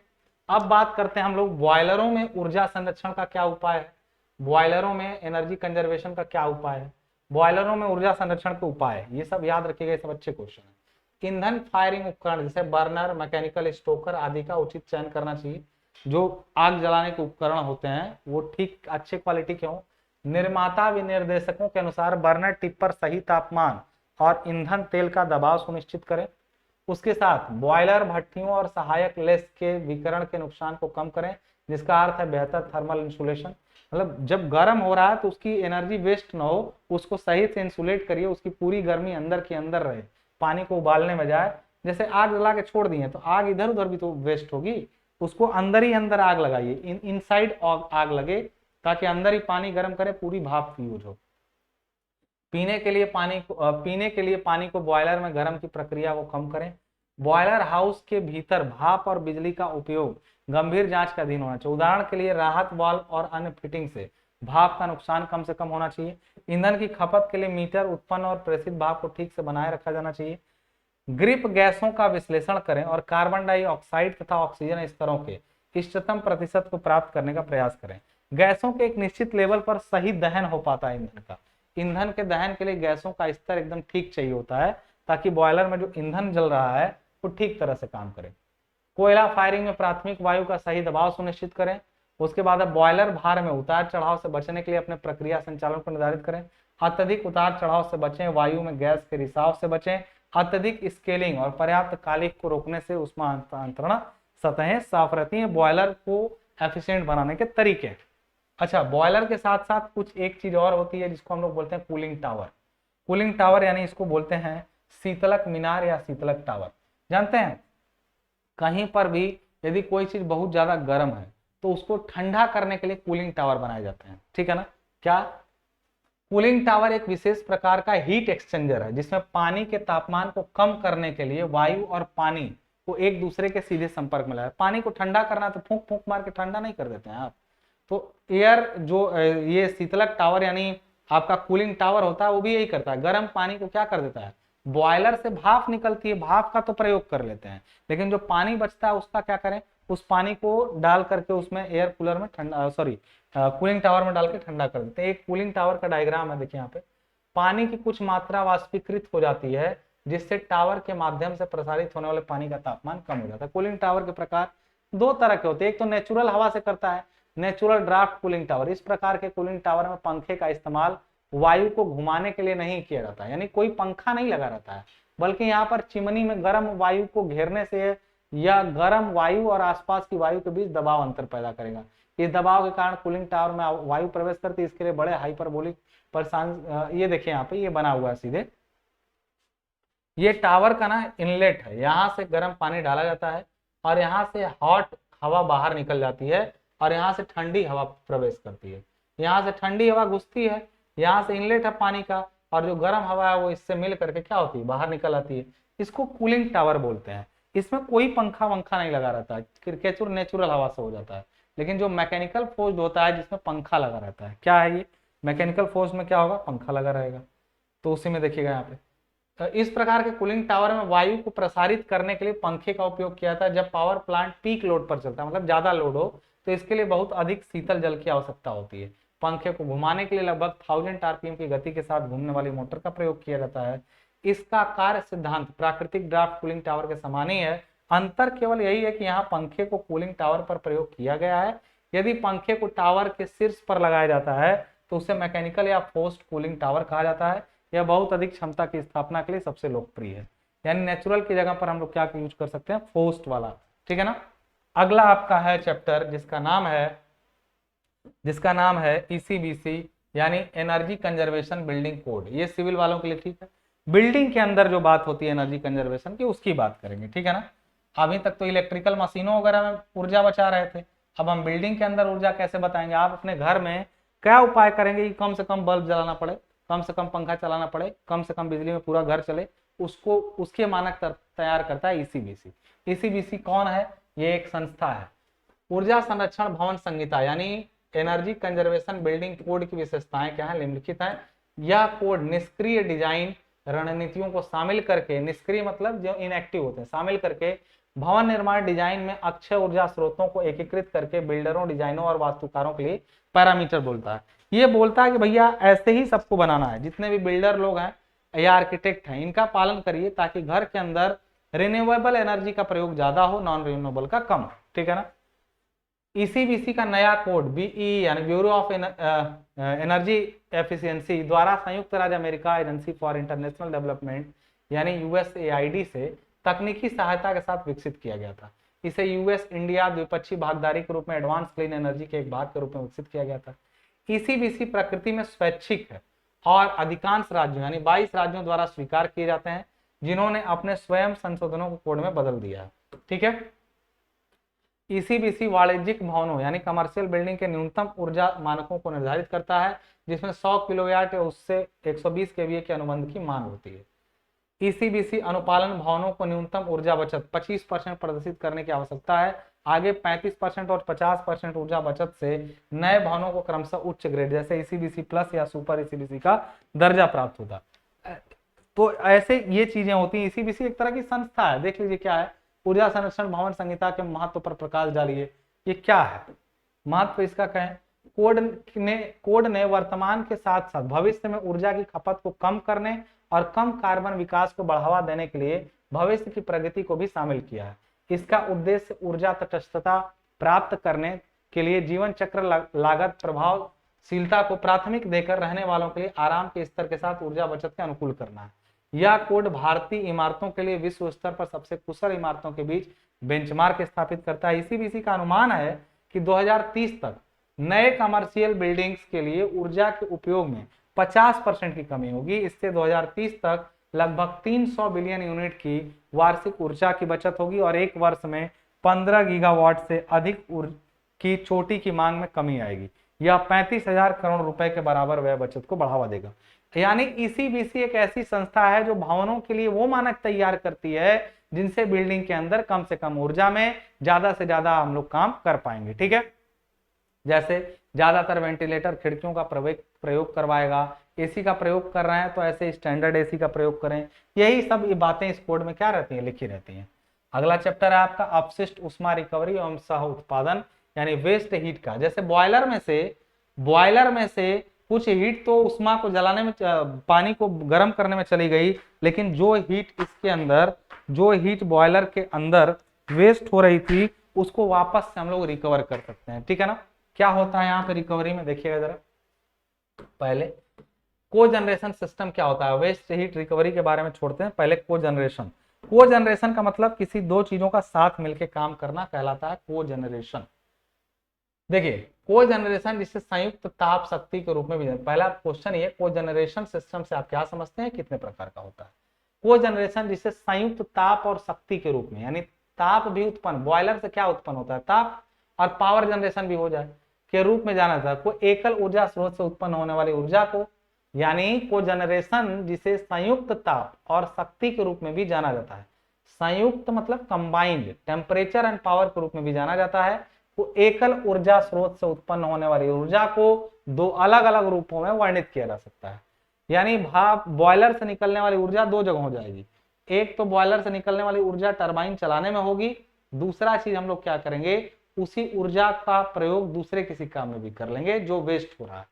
अब बात करते हैं हम लोग बॉयलरों में ऊर्जा संरक्षण का क्या उपाय है, बॉयलरों में एनर्जी कंजर्वेशन का क्या उपाय है, बॉयलरों में ऊर्जा संरक्षण के उपाय है। ये सब याद रखिएगा, ये सब अच्छे क्वेश्चन है। ईंधन फायरिंग उपकरण जैसे बर्नर, मैकेनिकल स्टोकर आदि का उचित चयन करना चाहिए। जो आग जलाने के उपकरण होते हैं वो ठीक अच्छे क्वालिटी के हों। निर्माता विनिर्देशकों के अनुसार बर्नर टिप पर सही तापमान और ईंधन तेल का दबाव सुनिश्चित करें। उसके साथ बॉयलर भट्टियों और सहायक लेस के विकिरण के नुकसान को कम करें, जिसका अर्थ है बेहतर थर्मल इंसुलेशन। मतलब जब गर्म हो रहा है तो उसकी एनर्जी वेस्ट ना हो, उसको सही से इंसुलेट करिए, उसकी पूरी गर्मी अंदर के अंदर रहे, पानी को उबालने में जाए, जैसे आग जला के छोड़ दिए तो आग इधर उधर भी तो वेस्ट होगी, उसको अंदर ही अंदर आग लगाइए, इनसाइड आग लगे, ताकि अंदर ही पानी गर्म करे, पूरी भाप यूज हो। पीने के लिए पानी को बॉयलर में गर्म की प्रक्रिया को कम करें। बॉयलर हाउस के भीतर भाप और बिजली का उपयोग गंभीर जांच का अधीन होना चाहिए। उदाहरण के लिए राहत वाल्व और अन्य फिटिंग से भाप का नुकसान कम से कम होना चाहिए। ईंधन की खपत के लिए मीटर उत्पन्न और प्रेषित भाप को ठीक से बनाए रखा जाना चाहिए। ग्रिप गैसों का विश्लेषण करें और कार्बन डाइऑक्साइड तथा ऑक्सीजन स्तरों के इष्टतम प्रतिशत को प्राप्त करने का प्रयास करें। गैसों के एक निश्चित लेवल पर सही दहन हो पाता है ईंधन का। ईंधन के दहन के लिए गैसों का स्तर एकदम ठीक चाहिए होता है, ताकि बॉयलर में जो ईंधन जल रहा है वो ठीक तरह से काम करे। कोयला फायरिंग में प्राथमिक वायु का सही दबाव सुनिश्चित करें। उसके बाद बॉयलर भार में उतार चढ़ाव से बचने के लिए अपने प्रक्रिया संचालन को निर्धारित करें। अत्यधिक उतार चढ़ाव से बचें, वायु में गैस के रिसाव से बचें। अत्यधिक स्केलिंग और पर्याप्त कालिख को रोकने से उष्मा अंतरण सतहें साफ रहती हैं। बॉयलर को एफिशिएंट बनाने के तरीके। अच्छा, बॉयलर के साथ साथ कुछ एक चीज और होती है जिसको हम लोग बोलते हैं कूलिंग टावर। कूलिंग टावर यानी इसको बोलते हैं शीतलक मीनार या शीतलक टावर। जानते हैं, कहीं पर भी यदि कोई चीज बहुत ज्यादा गर्म है तो उसको ठंडा करने के लिए कूलिंग टावर बनाए जाते हैं, ठीक है ना। क्या कूलिंग टावर एक विशेष प्रकार का हीट एक्सचेंजर है, जिसमें पानी के तापमान को कम करने के लिए वायु और पानी को एक दूसरे के सीधे संपर्क में लाया। पानी को ठंडा करना तो फूंक फूंक मार के ठंडा नहीं कर देते हैं आप, तो एयर जो ये शीतलक टावर यानी आपका कूलिंग टावर होता है वो भी यही करता है। गर्म पानी को क्या कर देता है, बॉयलर से भाप निकलती है, भाप का तो प्रयोग कर लेते हैं, लेकिन जो पानी बचता है उसका क्या करें, उस पानी को डाल करके उसमें एयर कूलर में ठंडा कूलिंग टावर में डाल के ठंडा कर देते हैं। एक कूलिंग टावर का डायग्राम है, देखिए यहाँ पे पानी की कुछ मात्रा वाष्पीकृत हो जाती है, जिससे टावर के माध्यम से प्रसारित होने वाले पानी का तापमान कम हो जाता है। कूलिंग टावर के प्रकार दो तरह के होते हैं, एक तो नेचुरल हवा से करता है, नेचुरल ड्राफ्ट कूलिंग टावर। इस प्रकार के कूलिंग टावर में पंखे का इस्तेमाल वायु को घुमाने के लिए नहीं किया जाता है, यानी कोई पंखा नहीं लगा रहता है, बल्कि यहाँ पर चिमनी में गर्म वायु को घेरने से या गर्म वायु और आसपास की वायु के बीच दबाव अंतर पैदा करेगा। इस दबाव के कारण कूलिंग टावर में वायु प्रवेश करती है। इसके लिए बड़े हाइपरबोलिक ये देखिए यहाँ पे ये बना हुआ है सीधे, ये टावर का ना इनलेट है, यहाँ से गर्म पानी डाला जाता है और यहाँ से हॉट हवा बाहर निकल जाती है और यहाँ से ठंडी हवा प्रवेश करती है। यहाँ से ठंडी हवा घुसती है, यहाँ से इनलेट है पानी का, और जो गर्म हवा है वो इससे मिल करके क्या होती है, बाहर निकल आती है। इसको कूलिंग टावर बोलते हैं। इसमें कोई पंखा वंखा नहीं लगा रहता है, नेचुरल हवा से हो जाता है। लेकिन जो मैकेनिकल फोर्स होता है जिसमें पंखा लगा रहता है, क्या है ये मैकेनिकल फोर्स में क्या होगा, पंखा लगा रहेगा, तो उसी में देखिएगा यहाँ पे। तो इस प्रकार के कूलिंग टावर में वायु को प्रसारित करने के लिए पंखे का उपयोग किया जाता है। जब पावर प्लांट पीक लोड पर चलता है, मतलब ज्यादा लोड हो, तो इसके लिए बहुत अधिक शीतल जल की आवश्यकता होती है। पंखे को घुमाने के लिए लगभग 1000 आरपीएम की गति के साथ घूमने वाली मोटर का प्रयोग किया जाता है। इसका कार्य सिद्धांत प्राकृतिक ड्राफ्ट कूलिंग टावर के समान ही है। अंतर केवल यही है कि यहाँ पंखे को कूलिंग टावर पर प्रयोग किया गया है। यदि पंखे को टावर के शीर्ष पर लगाया जाता है तो उसे मैकेनिकल या फोर्स्ड कूलिंग टावर कहा जाता है। यह बहुत अधिक क्षमता की स्थापना के लिए सबसे लोकप्रिय है। यानी नेचुरल की जगह पर हम लोग क्या यूज कर सकते हैं, फोर्स्ड वाला, ठीक है ना। अगला आपका है चैप्टर जिसका नाम है ECBC यानी एनर्जी कंजर्वेशन बिल्डिंग कोड। ये सिविल वालों के लिए ठीक है। बिल्डिंग के अंदर जो बात होती है एनर्जी कंजर्वेशन की, उसकी बात करेंगे, ठीक है ना। अभी तक तो इलेक्ट्रिकल मशीनों वगैरह में ऊर्जा बचा रहे थे, अब हम बिल्डिंग के अंदर ऊर्जा कैसे बताएंगे। आप अपने घर में क्या उपाय करेंगे कि कम से कम बल्ब जलाना पड़े, कम से कम पंखा चलाना पड़े, कम से कम बिजली में पूरा घर चले, उसके मानक तैयार करता है ECBC। ECBC कौन है, ये एक संस्था है। ऊर्जा संरक्षण भवन संहिता यानी एनर्जी कंजर्वेशन बिल्डिंग कोड की विशेषताएं क्या है, निम्नलिखित है। यह कोड निष्क्रिय डिजाइन रणनीतियों को शामिल करके, निष्क्रिय मतलब जो इनएक्टिव होते हैं, शामिल करके भवन निर्माण डिजाइन में अक्षय ऊर्जा स्रोतों को एकीकृत करके बिल्डरों, डिजाइनरों और वास्तुकारों के लिए पैरामीटर बोलता है। ये बोलता है कि भैया ऐसे ही सबको बनाना है, जितने भी बिल्डर लोग हैं या आर्किटेक्ट हैं, इनका पालन करिए ताकि घर के अंदर रिन्यूएबल एनर्जी का प्रयोग ज्यादा हो, नॉन रिन्यूएबल का कम, ठीक है ना। ECBC का नया कोड BEE यानी ब्यूरो ऑफ एनर्जी एफिशिएंसी द्वारा संयुक्त राज्य America agency for international development यानी USAID से तकनीकी सहायता के साथ विकसित किया गया था। इसे US इंडिया द्विपक्षीय भागीदारी के रूप में एडवांस क्लीन एनर्जी के एक भाग के रूप में विकसित किया गया था। ECBC प्रकृति में स्वैच्छिक है और अधिकांश राज्यों यानी 22 राज्यों द्वारा स्वीकार किए जाते हैं। जिन्होंने अपने स्वयं संशोधनों को कोड में बदल दिया है। ठीक है। ईसीबीसी वाणिज्यिक भवनों यानी कमर्शियल बिल्डिंग के न्यूनतम ऊर्जा मानकों को निर्धारित करता है, जिसमें 100 किलोवाट या उससे 120 केवीए के अनुबंध की मांग होती है। ईसीबीसी अनुपालन भवनों को न्यूनतम ऊर्जा बचत 25% प्रदर्शित करने की आवश्यकता है। आगे 35% और 50% ऊर्जा बचत से नए भवनों को क्रमशः उच्च ग्रेड जैसे ईसीबीसी प्लस या सुपर ईसीबीसी का दर्जा प्राप्त होगा। तो ऐसे ये चीजें होती हैं। ईसीबीसी एक तरह की संस्था है। देख लीजिए क्या है, ऊर्जा संरक्षण भवन संहिता के महत्व पर प्रकाश डालिए। ये क्या है महत्व इसका कहें, कोड ने वर्तमान के साथ साथ भविष्य में ऊर्जा की खपत को कम करने और कम कार्बन विकास को बढ़ावा देने के लिए भविष्य की प्रगति को भी शामिल किया है। इसका उद्देश्य ऊर्जा तटस्थता प्राप्त करने के लिए जीवन चक्र लागत प्रभावशीलता को प्राथमिक देकर रहने वालों के लिए आराम के स्तर के साथ ऊर्जा बचत के अनुकूल करना है। यह कोड भारतीय इमारतों के लिए विश्व स्तर पर सबसे कुशल इमारतों के बीच बेंचमार्क स्थापित करता है। ईसीबीसी का अनुमान है कि 2030 तक नए कमर्शियल बिल्डिंग्स के लिए ऊर्जा के उपयोग में 50% की कमी होगी। इससे 2030 तक लगभग 300 बिलियन यूनिट की वार्षिक ऊर्जा की बचत होगी और एक वर्ष में 15 गीगावाट से अधिक की चोटी की मांग में कमी आएगी। यह 35,000 करोड़ रुपए के बराबर व्यय बचत को बढ़ावा देगा। यानी ईसीबीसी एक ऐसी संस्था है जो भवनों के लिए वो मानक तैयार करती है जिनसे बिल्डिंग के अंदर कम से कम ऊर्जा में ज्यादा से ज्यादा हम लोग काम कर पाएंगे। ठीक है। जैसे ज्यादातर वेंटिलेटर खिड़कियों का प्रयोग करवाएगा, एसी का प्रयोग कर रहे हैं तो ऐसे स्टैंडर्ड एसी का प्रयोग करें। यही सब ये बातें इस कोड में क्या रहती हैं, लिखी रहती हैं। अगला चैप्टर है आपका अपशिष्ट उष्मा रिकवरी एवं सह उत्पादन यानी वेस्ट हीट का। जैसे बॉयलर में से कुछ हीट तो उष्मा को जलाने में, पानी को गर्म करने में चली गई, लेकिन जो हीट बॉयलर के अंदर वेस्ट हो रही थी उसको वापस से हम लोग रिकवर कर सकते हैं। ठीक है ना। क्या होता है यहाँ पे रिकवरी में, देखिएगा जरा। पहले कोजनरेशन सिस्टम क्या होता है, वेस्ट हीट रिकवरी के बारे में छोड़ते हैं। पहले कोजनरेशन का मतलब किसी दो चीजों का साथ मिलकर काम करना कहलाता है कोजनरेशन। देखिए कोजनरेशन जिसे संयुक्त ताप शक्ति के रूप में भी, पहला क्वेश्चन ये, कोजनरेशन सिस्टम से आप क्या समझते हैं, कितने प्रकार का होता है। कोजनरेशन जिसे संयुक्त ताप और शक्ति के रूप में, यानी ताप भी उत्पन्न, बॉयलर से क्या उत्पन्न होता है, ताप, और पावर जनरेशन भी हो जाए के रूप में जाना जाता है। कोई एकल ऊर्जा स्रोत से उत्पन्न होने वाली ऊर्जा को, यानी कोजनरेशन जिसे संयुक्त ताप और शक्ति के रूप में भी जाना जाता है। संयुक्त मतलब कंबाइंड, टेम्परेचर एंड पावर के रूप में भी जाना जाता है। वो एकल ऊर्जा स्रोत से उत्पन्न होने वाली ऊर्जा को दो अलग अलग रूपों में वर्णित किया जा सकता है। यानी भाप, बॉयलर से निकलने वाली ऊर्जा दो जगह हो जाएगी। एक तो बॉयलर से निकलने वाली ऊर्जा टरबाइन चलाने में होगी, दूसरा चीज हम लोग क्या करेंगे, उसी ऊर्जा का प्रयोग दूसरे किसी काम में भी कर लेंगे जो वेस्ट हो रहा है।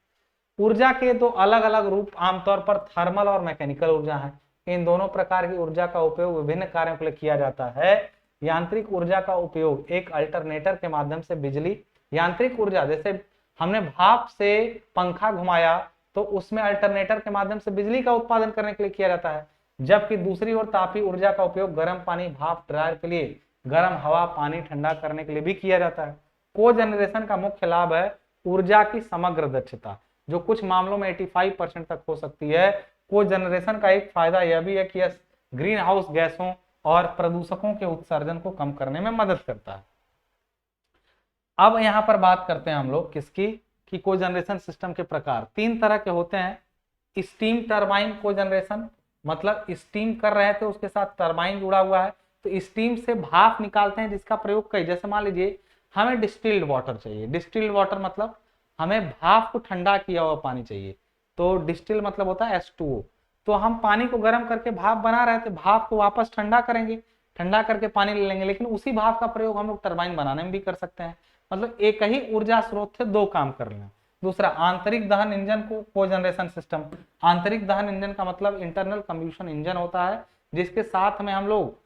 ऊर्जा के दो अलग अलग रूप आमतौर पर थर्मल और मैकेनिकल ऊर्जा है। इन दोनों प्रकार की ऊर्जा का उपयोग विभिन्न कार्यों के लिए किया जाता है। यांत्रिक ऊर्जा का उपयोग एक अल्टरनेटर के माध्यम से बिजली, यांत्रिक ऊर्जा जैसे हमने भाप से पंखा घुमाया तो उसमें अल्टरनेटर के माध्यम से बिजली का उत्पादन करने के लिए किया जाता है। जबकि दूसरी ओर तापीय ऊर्जा का उपयोग गर्म पानी, भाप ड्रायर के लिए, गर्म हवा, पानी ठंडा करने के लिए भी किया जाता है। कोजनरेशन का मुख्य लाभ है ऊर्जा की समग्र दक्षता, जो कुछ मामलों में 85% तक हो सकती है। कोजनरेशन का एक फायदा यह भी है कि यह ग्रीन हाउस गैसों और प्रदूषकों के उत्सर्जन को कम करने में मदद करता है। अब यहां पर बात करते हैं हम लोग किसकी, कि कोजनरेशन सिस्टम के प्रकार तीन तरह के होते हैं। स्टीम टरबाइन कोजनरेशन, मतलब स्टीम कर रहे थे उसके साथ टरबाइन जुड़ा हुआ है, तो स्टीम से भाप निकालते हैं जिसका प्रयोग कई, जैसे मान लीजिए हमें डिस्टिल्ड वाटर चाहिए। डिस्टिल्ड वाटर मतलब हमें भाप को ठंडा किया हुआ पानी चाहिए, तो डिस्टिल मतलब होता है H2O। तो हम पानी को गर्म करके भाप बना रहे थे, भाप को वापस ठंडा करेंगे, ठंडा करके पानी ले लेंगे, लेकिन उसी भाप का प्रयोग हम लोग टरबाइन बनाने में भी कर सकते हैं। मतलब एक ही ऊर्जा स्रोत से दो काम कर लेना। दूसरा आंतरिक दहन इंजन को कोजनरेशन सिस्टम। आंतरिक दहन इंजन का मतलब इंटरनल कंबशन इंजन होता है, जिसके साथ में हम लोग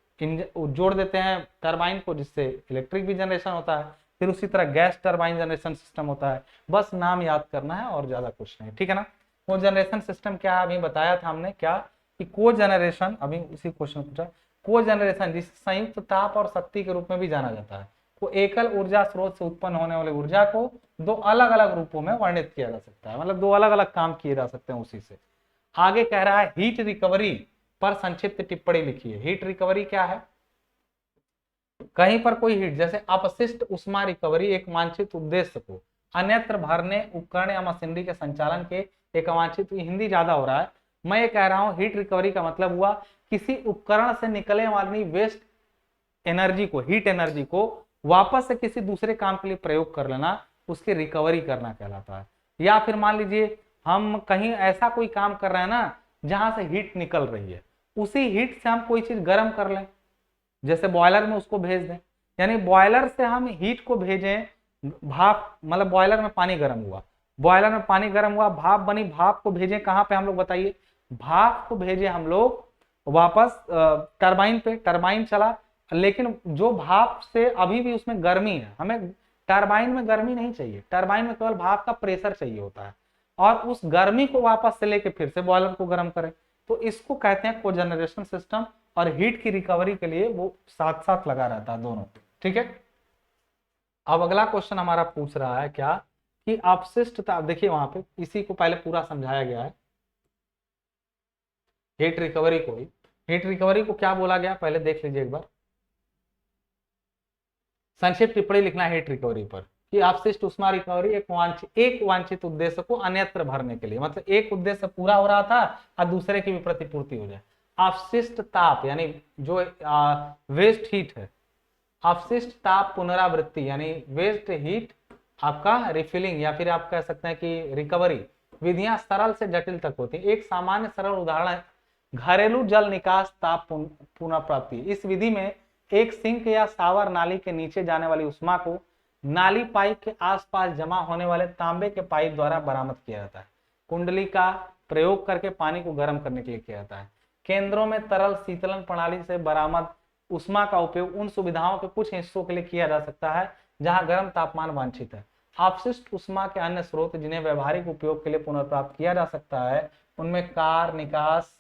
जोड़ देते हैं टरबाइन को, जिससे इलेक्ट्रिक भी जनरेशन होता है। फिर उसी तरह गैस टरबाइन जनरेशन सिस्टम होता है। बस नाम याद करना है और ज्यादा कुछ नहीं, ठीक है ना। कोजनरेशन सिस्टम क्या है, अभी बताया था हमने क्या, कि कोजनरेशन, अभी इसी क्वेश्चन पूछा, कोजनरेशन जिसे संयुक्त ताप और शक्ति के रूप में भी जाना जाता है। वो एकल ऊर्जा स्रोत से उत्पन्न होने वाली ऊर्जा को दो अलग अलग रूपों में वर्णित किया जा सकता है, मतलब दो अलग अलग काम किए जा सकते हैं उसी से। आगे कह रहा है हीट रिकवरी पर संक्षिप्त टिप्पणी लिखिए। हीट रिकवरी क्या है? कहीं पर कोई हीट जैसे अपशिष्ट उष्मा रिकवरी एक वांछित उद्देश्य को अन्यत्र भरने उपकरण या मशीनरी के संचालन के एक अवांछित, हिंदी ज्यादा हो रहा है, मैं ये कह रहा हूं हीट रिकवरी का मतलब हुआ किसी उपकरण से निकलने वाली वेस्ट एनर्जी को, हीट एनर्जी को वापस से किसी दूसरे काम के लिए प्रयोग कर लेना, उसकी रिकवरी करना कहलाता है। या फिर मान लीजिए हम कहीं ऐसा कोई काम कर रहे हैं ना जहां से हीट निकल रही है, उसी हीट से हम कोई चीज गर्म कर लें, जैसे बॉयलर में उसको भेज दें, यानी बॉयलर से हम हीट को भेजें, भाप, मतलब बॉयलर में पानी गर्म हुआ, बॉयलर में पानी गर्म हुआ, भाप बनी, भाप को भेजें कहां पे हम लोग बताइए? भाप को भेजे हम लोग वापस टरबाइन पे, टरबाइन चला, लेकिन जो भाप से अभी भी उसमें गर्मी है, हमें टरबाइन में गर्मी नहीं चाहिए, टरबाइन में केवल भाप का प्रेशर चाहिए होता है, और उस गर्मी को वापस से लेके फिर से बॉयलर को गर्म करें, तो इसको कहते हैं कोजनरेशन सिस्टम। और हीट की रिकवरी के लिए वो साथ साथ लगा रहता है दोनों। ठीक है, अब अगला क्वेश्चन हमारा पूछ रहा है क्या कि अपशिष्ट, देखिए वहां पे इसी को पहले पूरा समझाया गया है, हीट रिकवरी को ही, हीट रिकवरी को क्या बोला गया पहले देख लीजिए एक बार। संक्षिप्त टिप्पणी लिखना है हीट रिकवरी पर कि अपशिष्ट उष्मा रिकवरी एक वांछित उद्देश्य को अन्यत्र भरने के लिए, मतलब एक उद्देश्य पूरा हो रहा था और दूसरे की भी प्रतिपूर्ति हो जाए। अपशिष्ट ताप यानी जो वेस्ट हीट है, अपशिष्ट ताप पुनरावृत्ति यानी वेस्ट हीट आपका रिफिलिंग, या फिर आप कह सकते हैं कि रिकवरी विधियां सरल से जटिल तक होती है। एक सामान्य सरल उदाहरण है घरेलू जल निकास ताप पुनर्प्राप्ति। इस विधि में एक सिंक या शावर नाली के नीचे जाने वाली उष्मा को नाली पाइप के आसपास जमा होने वाले तांबे के पाइप द्वारा बरामद किया जाता है। कुंडली का प्रयोग करके पानी को गर्म करने के लिए किया जाता है। केंद्रों में तरल शीतलन प्रणाली से बरामद उष्मा का उपयोग उन सुविधाओं के कुछ हिस्सों के लिए किया जा सकता है जहां गर्म तापमान वांछित है। अपशिष्ट उष्मा के अन्य स्रोत जिन्हें व्यवहारिक उपयोग के लिए पुनर्प्राप्त किया जा सकता है उनमें कार निकास,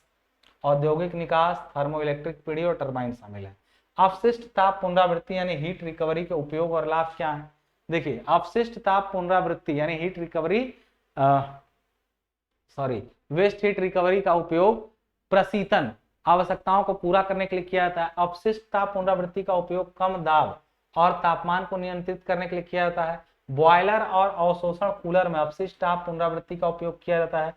औद्योगिक निकास, थर्मोइलेक्ट्रिक पीढ़ी और टरबाइन शामिल है। अपशिष्ट ताप पुनरावृत्ति यानी हीट रिकवरी के उपयोग और लाभ क्या है? देखिए अपशिष्ट ताप पुनरावृत्ति यानी heat recovery, waste heat recovery का उपयोग प्रशीतन आवश्यकताओं को पूरा करने के लिए किया जाता है। अपशिष्ट ताप पुनरावृत्ति का उपयोग कम दाब और तापमान को नियंत्रित करने के लिए किया जाता है। बॉयलर और अवशोषण कूलर में अपशिष्ट ताप पुनरावृत्ति का उपयोग किया जाता है।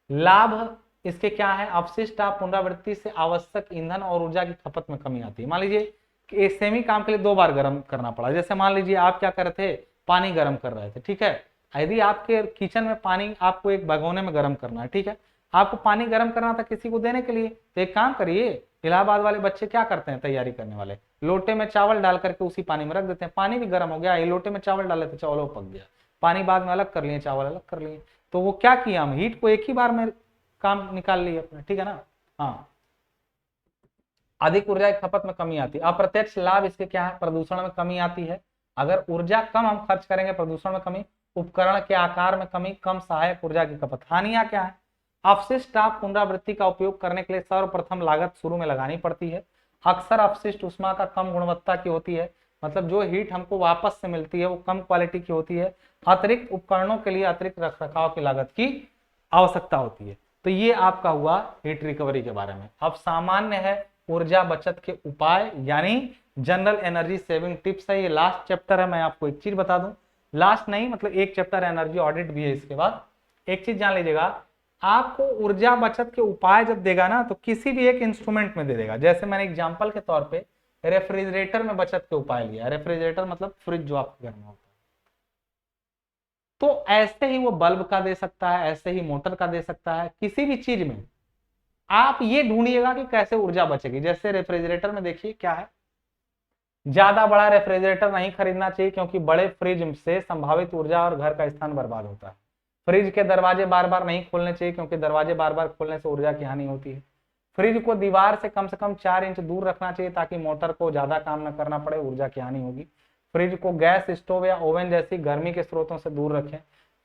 लाभ इसके क्या है? अपशिष्ट ताप पुनरावृत्ति से आवश्यक ईंधन और ऊर्जा की खपत में कमी आती है। मान लीजिए कि सेम ही काम के लिए 2 बार गर्म करना पड़ा, जैसे मान लीजिए आप क्या कर रहे थे, पानी गर्म कर रहे थे, ठीक है, यदि आपके किचन में पानी आपको एक भगोने में गर्म करना है, ठीक है, आपको पानी गर्म करना था किसी को देने के लिए, तो एक काम करिए, इलाहाबाद वाले बच्चे क्या करते हैं तैयारी करने वाले, लोटे में चावल डाल करके उसी पानी में रख देते हैं, पानी भी गर्म हो गया, ये लोटे में चावल डाले थे, चावल पक गया, पानी बाद में अलग कर लिए, चावल अलग कर लिए, तो वो क्या किया, हम हीट को एक ही बार में काम निकाल लिए अपने, ठीक है ना। हाँ, अधिक ऊर्जा की खपत में कमी आती है। अप्रत्यक्ष लाभ इसके क्या है? प्रदूषण में कमी आती है, अगर ऊर्जा कम हम खर्च करेंगे प्रदूषण में कमी, उपकरण के आकार में कमी, कम सहायक ऊर्जा की खपत। हानियां क्या है? अपशिष्ट ताप पुनरावृत्ति का उपयोग करने के लिए सर्वप्रथम लागत शुरू में लगानी पड़ती है। अक्सर अपशिष्ट उष्मा का कम गुणवत्ता की होती है, मतलब जो हीट हमको वापस से मिलती है वो कम क्वालिटी की होती है। अतिरिक्त उपकरणों के लिए अतिरिक्त रखरखाव की लागत की आवश्यकता होती है। तो ये आपका हुआ हीट रिकवरी के बारे में। अब सामान्य है ऊर्जा बचत के उपाय यानी जनरल एनर्जी सेविंग टिप्स है, ये लास्ट चैप्टर है। मैं आपको एक चीज बता दूं, लास्ट नहीं मतलब एक चैप्टर एनर्जी ऑडिट भी है, इसके बाद एक चीज जान लीजिएगा, आपको ऊर्जा बचत के उपाय जब देगा ना तो किसी भी एक इंस्ट्रूमेंट में दे देगा। जैसे मैंने एग्जांपल के तौर पे रेफ्रिजरेटर में बचत के उपाय लिया, रेफ्रिजरेटर मतलब फ्रिज जो आपके घर में होता है, तो ऐसे ही वो बल्ब का दे सकता है, ऐसे ही मोटर का दे सकता है, किसी भी चीज में आप ये ढूंढिएगा कि कैसे ऊर्जा बचेगी। जैसे रेफ्रिजरेटर में देखिए क्या है, ज्यादा बड़ा रेफ्रिजरेटर नहीं खरीदना चाहिए क्योंकि बड़े फ्रिज से संभावित ऊर्जा और घर का स्थान बर्बाद होता है। फ्रिज के दरवाजे बार बार नहीं खोलने चाहिए क्योंकि दरवाजे बार बार खोलने से ऊर्जा की हानि होती है। फ्रिज को दीवार से कम 4 इंच दूर रखना चाहिए ताकि मोटर को ज्यादा काम न करना पड़े, ऊर्जा की हानि होगी। फ्रिज को गैस स्टोव या ओवन जैसी गर्मी के स्रोतों से दूर रखें।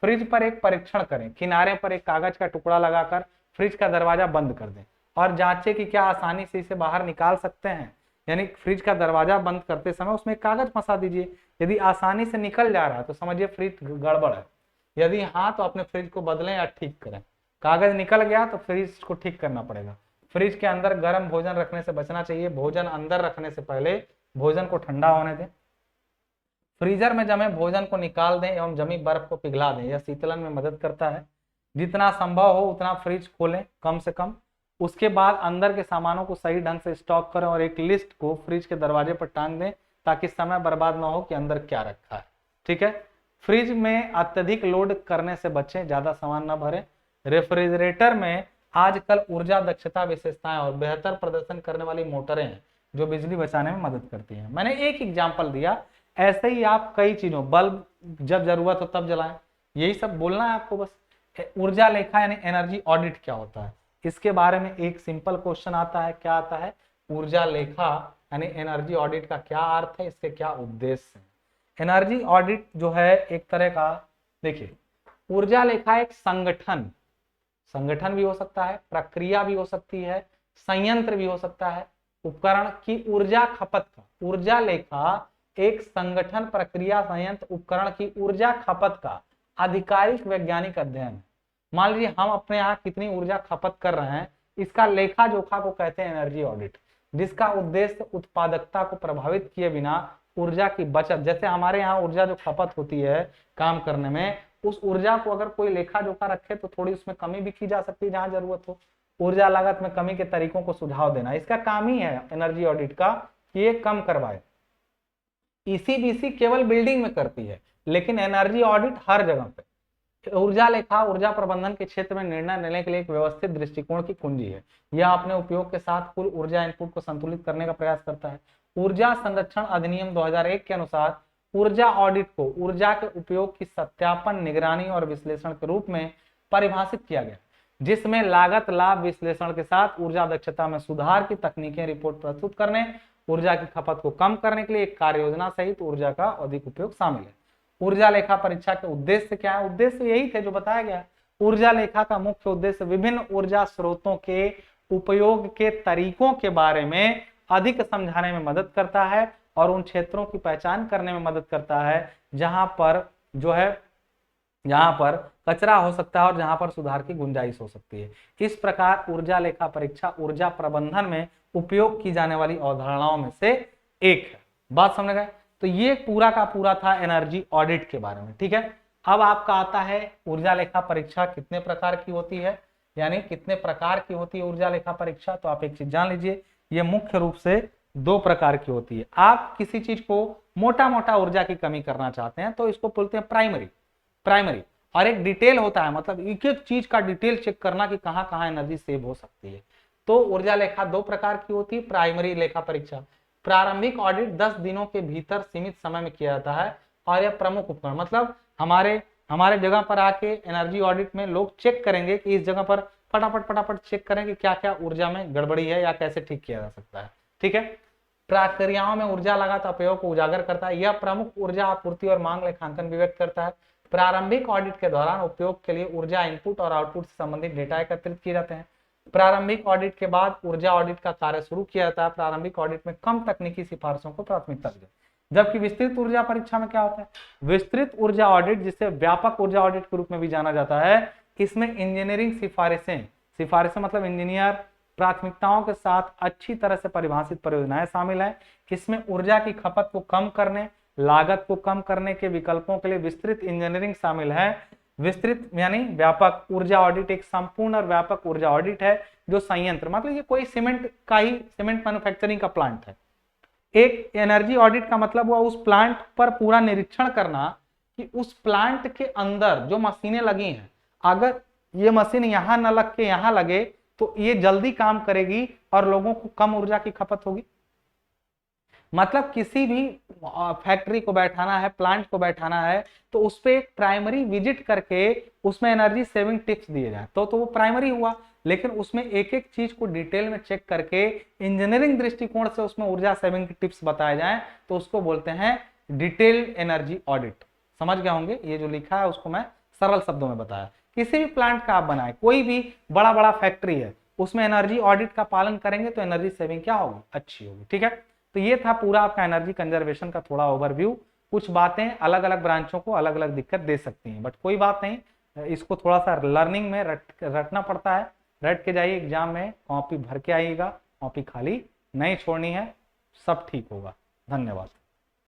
फ्रिज पर एक परीक्षण करें, किनारे पर एक कागज का टुकड़ा लगाकर फ्रिज का दरवाजा बंद कर दें और जांचें कि क्या आसानी से इसे बाहर निकाल सकते हैं। यानी फ्रिज का दरवाजा बंद करते समय उसमें एक कागज फंसा दीजिए, यदि आसानी से निकल जा रहा है तो समझिए फ्रिज गड़बड़ है, यदि हाँ तो अपने फ्रिज को बदलें या ठीक करें। कागज निकल गया तो फ्रिज को ठीक करना पड़ेगा। फ्रिज के अंदर गर्म भोजन रखने से बचना चाहिए। भोजन अंदर रखने से पहले भोजन को ठंडा होने दें। फ्रीजर में जमे भोजन को निकाल दें एवं जमी बर्फ को पिघला दें, यह शीतलन में मदद करता है। जितना संभव हो उतना फ्रिज खोलें कम से कम। उसके बाद अंदर के सामानों को सही ढंग से स्टॉक करें और एक लिस्ट को फ्रिज के दरवाजे पर टांग दें ताकि समय बर्बाद ना हो कि अंदर क्या रखा है। ठीक है। फ्रिज में अत्यधिक लोड करने से बचें, ज्यादा सामान न भरें। रेफ्रिजरेटर में आजकल ऊर्जा दक्षता विशेषताएं और बेहतर प्रदर्शन करने वाली मोटरें हैं जो बिजली बचाने में मदद करती हैं। मैंने एक एग्जाम्पल दिया, ऐसे ही आप कई चीजों, बल्ब जब जरूरत हो तब जलाएं, यही सब बोलना है आपको बस। ऊर्जा लेखा यानी एनर्जी ऑडिट क्या होता है, इसके बारे में एक सिंपल क्वेश्चन आता है। क्या आता है? ऊर्जा लेखा यानी एनर्जी ऑडिट का क्या अर्थ है, इसके क्या उद्देश्य है। एनर्जी ऑडिट जो है एक तरह का, देखिए ऊर्जा लेखा एक संगठन भी हो सकता है, प्रक्रिया भी हो सकती है, संयंत्र भी हो सकता है, उपकरण की ऊर्जा खपत का। ऊर्जा लेखा एक संगठन, प्रक्रिया, संयंत्र, उपकरण की ऊर्जा खपत का आधिकारिक वैज्ञानिक अध्ययन है। मान लीजिए हम अपने यहाँ कितनी ऊर्जा खपत कर रहे हैं, इसका लेखा जोखा को कहते हैं एनर्जी ऑडिट, जिसका उद्देश्य उत्पादकता को प्रभावित किए बिना ऊर्जा की बचत, जैसे हमारे यहाँ ऊर्जा जो खपत होती है काम करने में, उस ऊर्जा को अगर कोई लेखा जोखा रखे तो थोड़ी उसमें कमी भी की जा सकती है जहां जरूरत हो। ऊर्जा लागत में कमी के तरीकों को सुझाव देना, इसका काम ही है एनर्जी ऑडिट का कि ये कम करवाए। ईसीबीसी केवल बिल्डिंग में करती है, लेकिन एनर्जी ऑडिट हर जगह पे। ऊर्जा लेखा ऊर्जा प्रबंधन के क्षेत्र में निर्णय लेने के लिए एक व्यवस्थित दृष्टिकोण की कुंजी है। यह अपने उपयोग के साथ कुल ऊर्जा इनपुट को संतुलित करने का प्रयास करता है। ऊर्जा संरक्षण अधिनियम 2001 के अनुसार ऊर्जा ऑडिट को ऊर्जा के उपयोग की सत्यापन, निगरानी और विश्लेषण के रूप में परिभाषित किया गया, जिसमें लागत लाभ विश्लेषण के साथ ऊर्जा दक्षता में सुधार की तकनीकें रिपोर्ट प्रस्तुत करने, ऊर्जा की खपत को कम करने के लिए एक कार्य योजना सहित ऊर्जा का अधिक उपयोग शामिल है। ऊर्जा लेखा परीक्षा के उद्देश्य क्या है? उद्देश्य यही थे जो बताया गया। ऊर्जा लेखा का मुख्य उद्देश्य विभिन्न ऊर्जा स्रोतों के उपयोग के तरीकों के बारे में अधिक समझाने में मदद करता है और उन क्षेत्रों की पहचान करने में मदद करता है जहां पर कचरा हो सकता है और जहां पर सुधार की गुंजाइश हो सकती है। इस प्रकार ऊर्जा लेखा परीक्षा ऊर्जा प्रबंधन में उपयोग की जाने वाली अवधारणाओं में से एक है। बात समझ गए? तो ये पूरा का पूरा था एनर्जी ऑडिट के बारे में। ठीक है। अब आपका आता है ऊर्जा लेखा परीक्षा कितने प्रकार की होती है, यानी कितने प्रकार की होती है ऊर्जा लेखा परीक्षा। तो आप एक चीज जान लीजिए, ये मुख्य रूप से 2 प्रकार की होती है। आप किसी चीज को मोटा मोटा ऊर्जा की कमी करना चाहते हैं तो इसको बोलते हैं प्राइमरी, और एक डिटेल होता है, मतलब एक एक चीज का डिटेल चेक करना कि कहां कहां एनर्जी सेव हो सकती है। तो ऊर्जा लेखा 2 प्रकार की होती है। प्राइमरी लेखा परीक्षा, प्रारंभिक ऑडिट 10 दिनों के भीतर सीमित समय में किया जाता है और यह प्रमुख उपकरण, मतलब हमारे जगह पर आके एनर्जी ऑडिट में लोग चेक करेंगे कि इस जगह पर फटाफट चेक करें कि क्या क्या ऊर्जा में गड़बड़ी है या कैसे ठीक किया जा सकता है। ठीक है। प्रक्रियाओं में ऊर्जा लागत अपयोग को उजागर करता है। यह प्रमुख ऊर्जा आपूर्ति और मांग लेखांकन भी व्यक्त करता है। प्रारंभिक ऑडिट के दौरान उपयोग के लिए ऊर्जा इनपुट और आउटपुट से संबंधित डेटा एकत्रित किए जाते हैं। प्रारंभिक ऑडिट के बाद ऊर्जा ऑडिट का कार्य शुरू किया जाता है। प्रारंभिक ऑडिट में कम तकनीकी सिफारिशों को प्राथमिकता दी जाती है, जबकि विस्तृत ऊर्जा परीक्षा में क्या होता है? विस्तृत ऊर्जा ऑडिट, जिसे व्यापक ऊर्जा ऑडिट के रूप में भी जाना जाता है, इसमें इंजीनियरिंग सिफारिशें मतलब इंजीनियर प्राथमिकताओं के साथ अच्छी तरह से परिभाषित परियोजनाएं शामिल है। इसमें ऊर्जा की खपत को कम करने, लागत को कम करने के विकल्पों के लिए विस्तृत इंजीनियरिंग शामिल है। विस्तृत यानी व्यापक ऊर्जा ऑडिट एक संपूर्ण और व्यापक ऊर्जा ऑडिट है जो संयंत्र, मतलब ये कोई सीमेंट मैन्युफैक्चरिंग का प्लांट है। एक एनर्जी ऑडिट का मतलब हुआ उस प्लांट पर पूरा निरीक्षण करना कि उस प्लांट के अंदर जो मशीनें लगी हैं, अगर ये मशीन यहां न लग के यहां लगे तो ये जल्दी काम करेगी और लोगों को कम ऊर्जा की खपत होगी। मतलब किसी भी फैक्ट्री को बैठाना है, प्लांट को बैठाना है, तो उस पर एक प्राइमरी विजिट करके उसमें एनर्जी सेविंग टिप्स दिए जाए तो वो प्राइमरी हुआ। लेकिन उसमें एक एक चीज को डिटेल में चेक करके इंजीनियरिंग दृष्टिकोण से उसमें ऊर्जा सेविंग टिप्स बताए जाएं तो उसको बोलते हैं डिटेल्ड एनर्जी ऑडिट। समझ गए होंगे? ये जो लिखा है उसको मैं सरल शब्दों में बताया। किसी भी प्लांट का आप बनाए, कोई भी बड़ा फैक्ट्री है, उसमें एनर्जी ऑडिट का पालन करेंगे तो एनर्जी सेविंग क्या होगी? अच्छी होगी। ठीक है। तो ये था पूरा आपका एनर्जी कंजर्वेशन का थोड़ा ओवरव्यू। कुछ बातें अलग अलग ब्रांचों को अलग अलग दिक्कत दे सकती हैं, बट कोई बात नहीं, इसको थोड़ा सा लर्निंग में रटना पड़ता है, रट के जाइए एग्जाम में, कॉपी भर के आइएगा, कॉपी खाली नहीं छोड़नी है, सब ठीक होगा। धन्यवाद।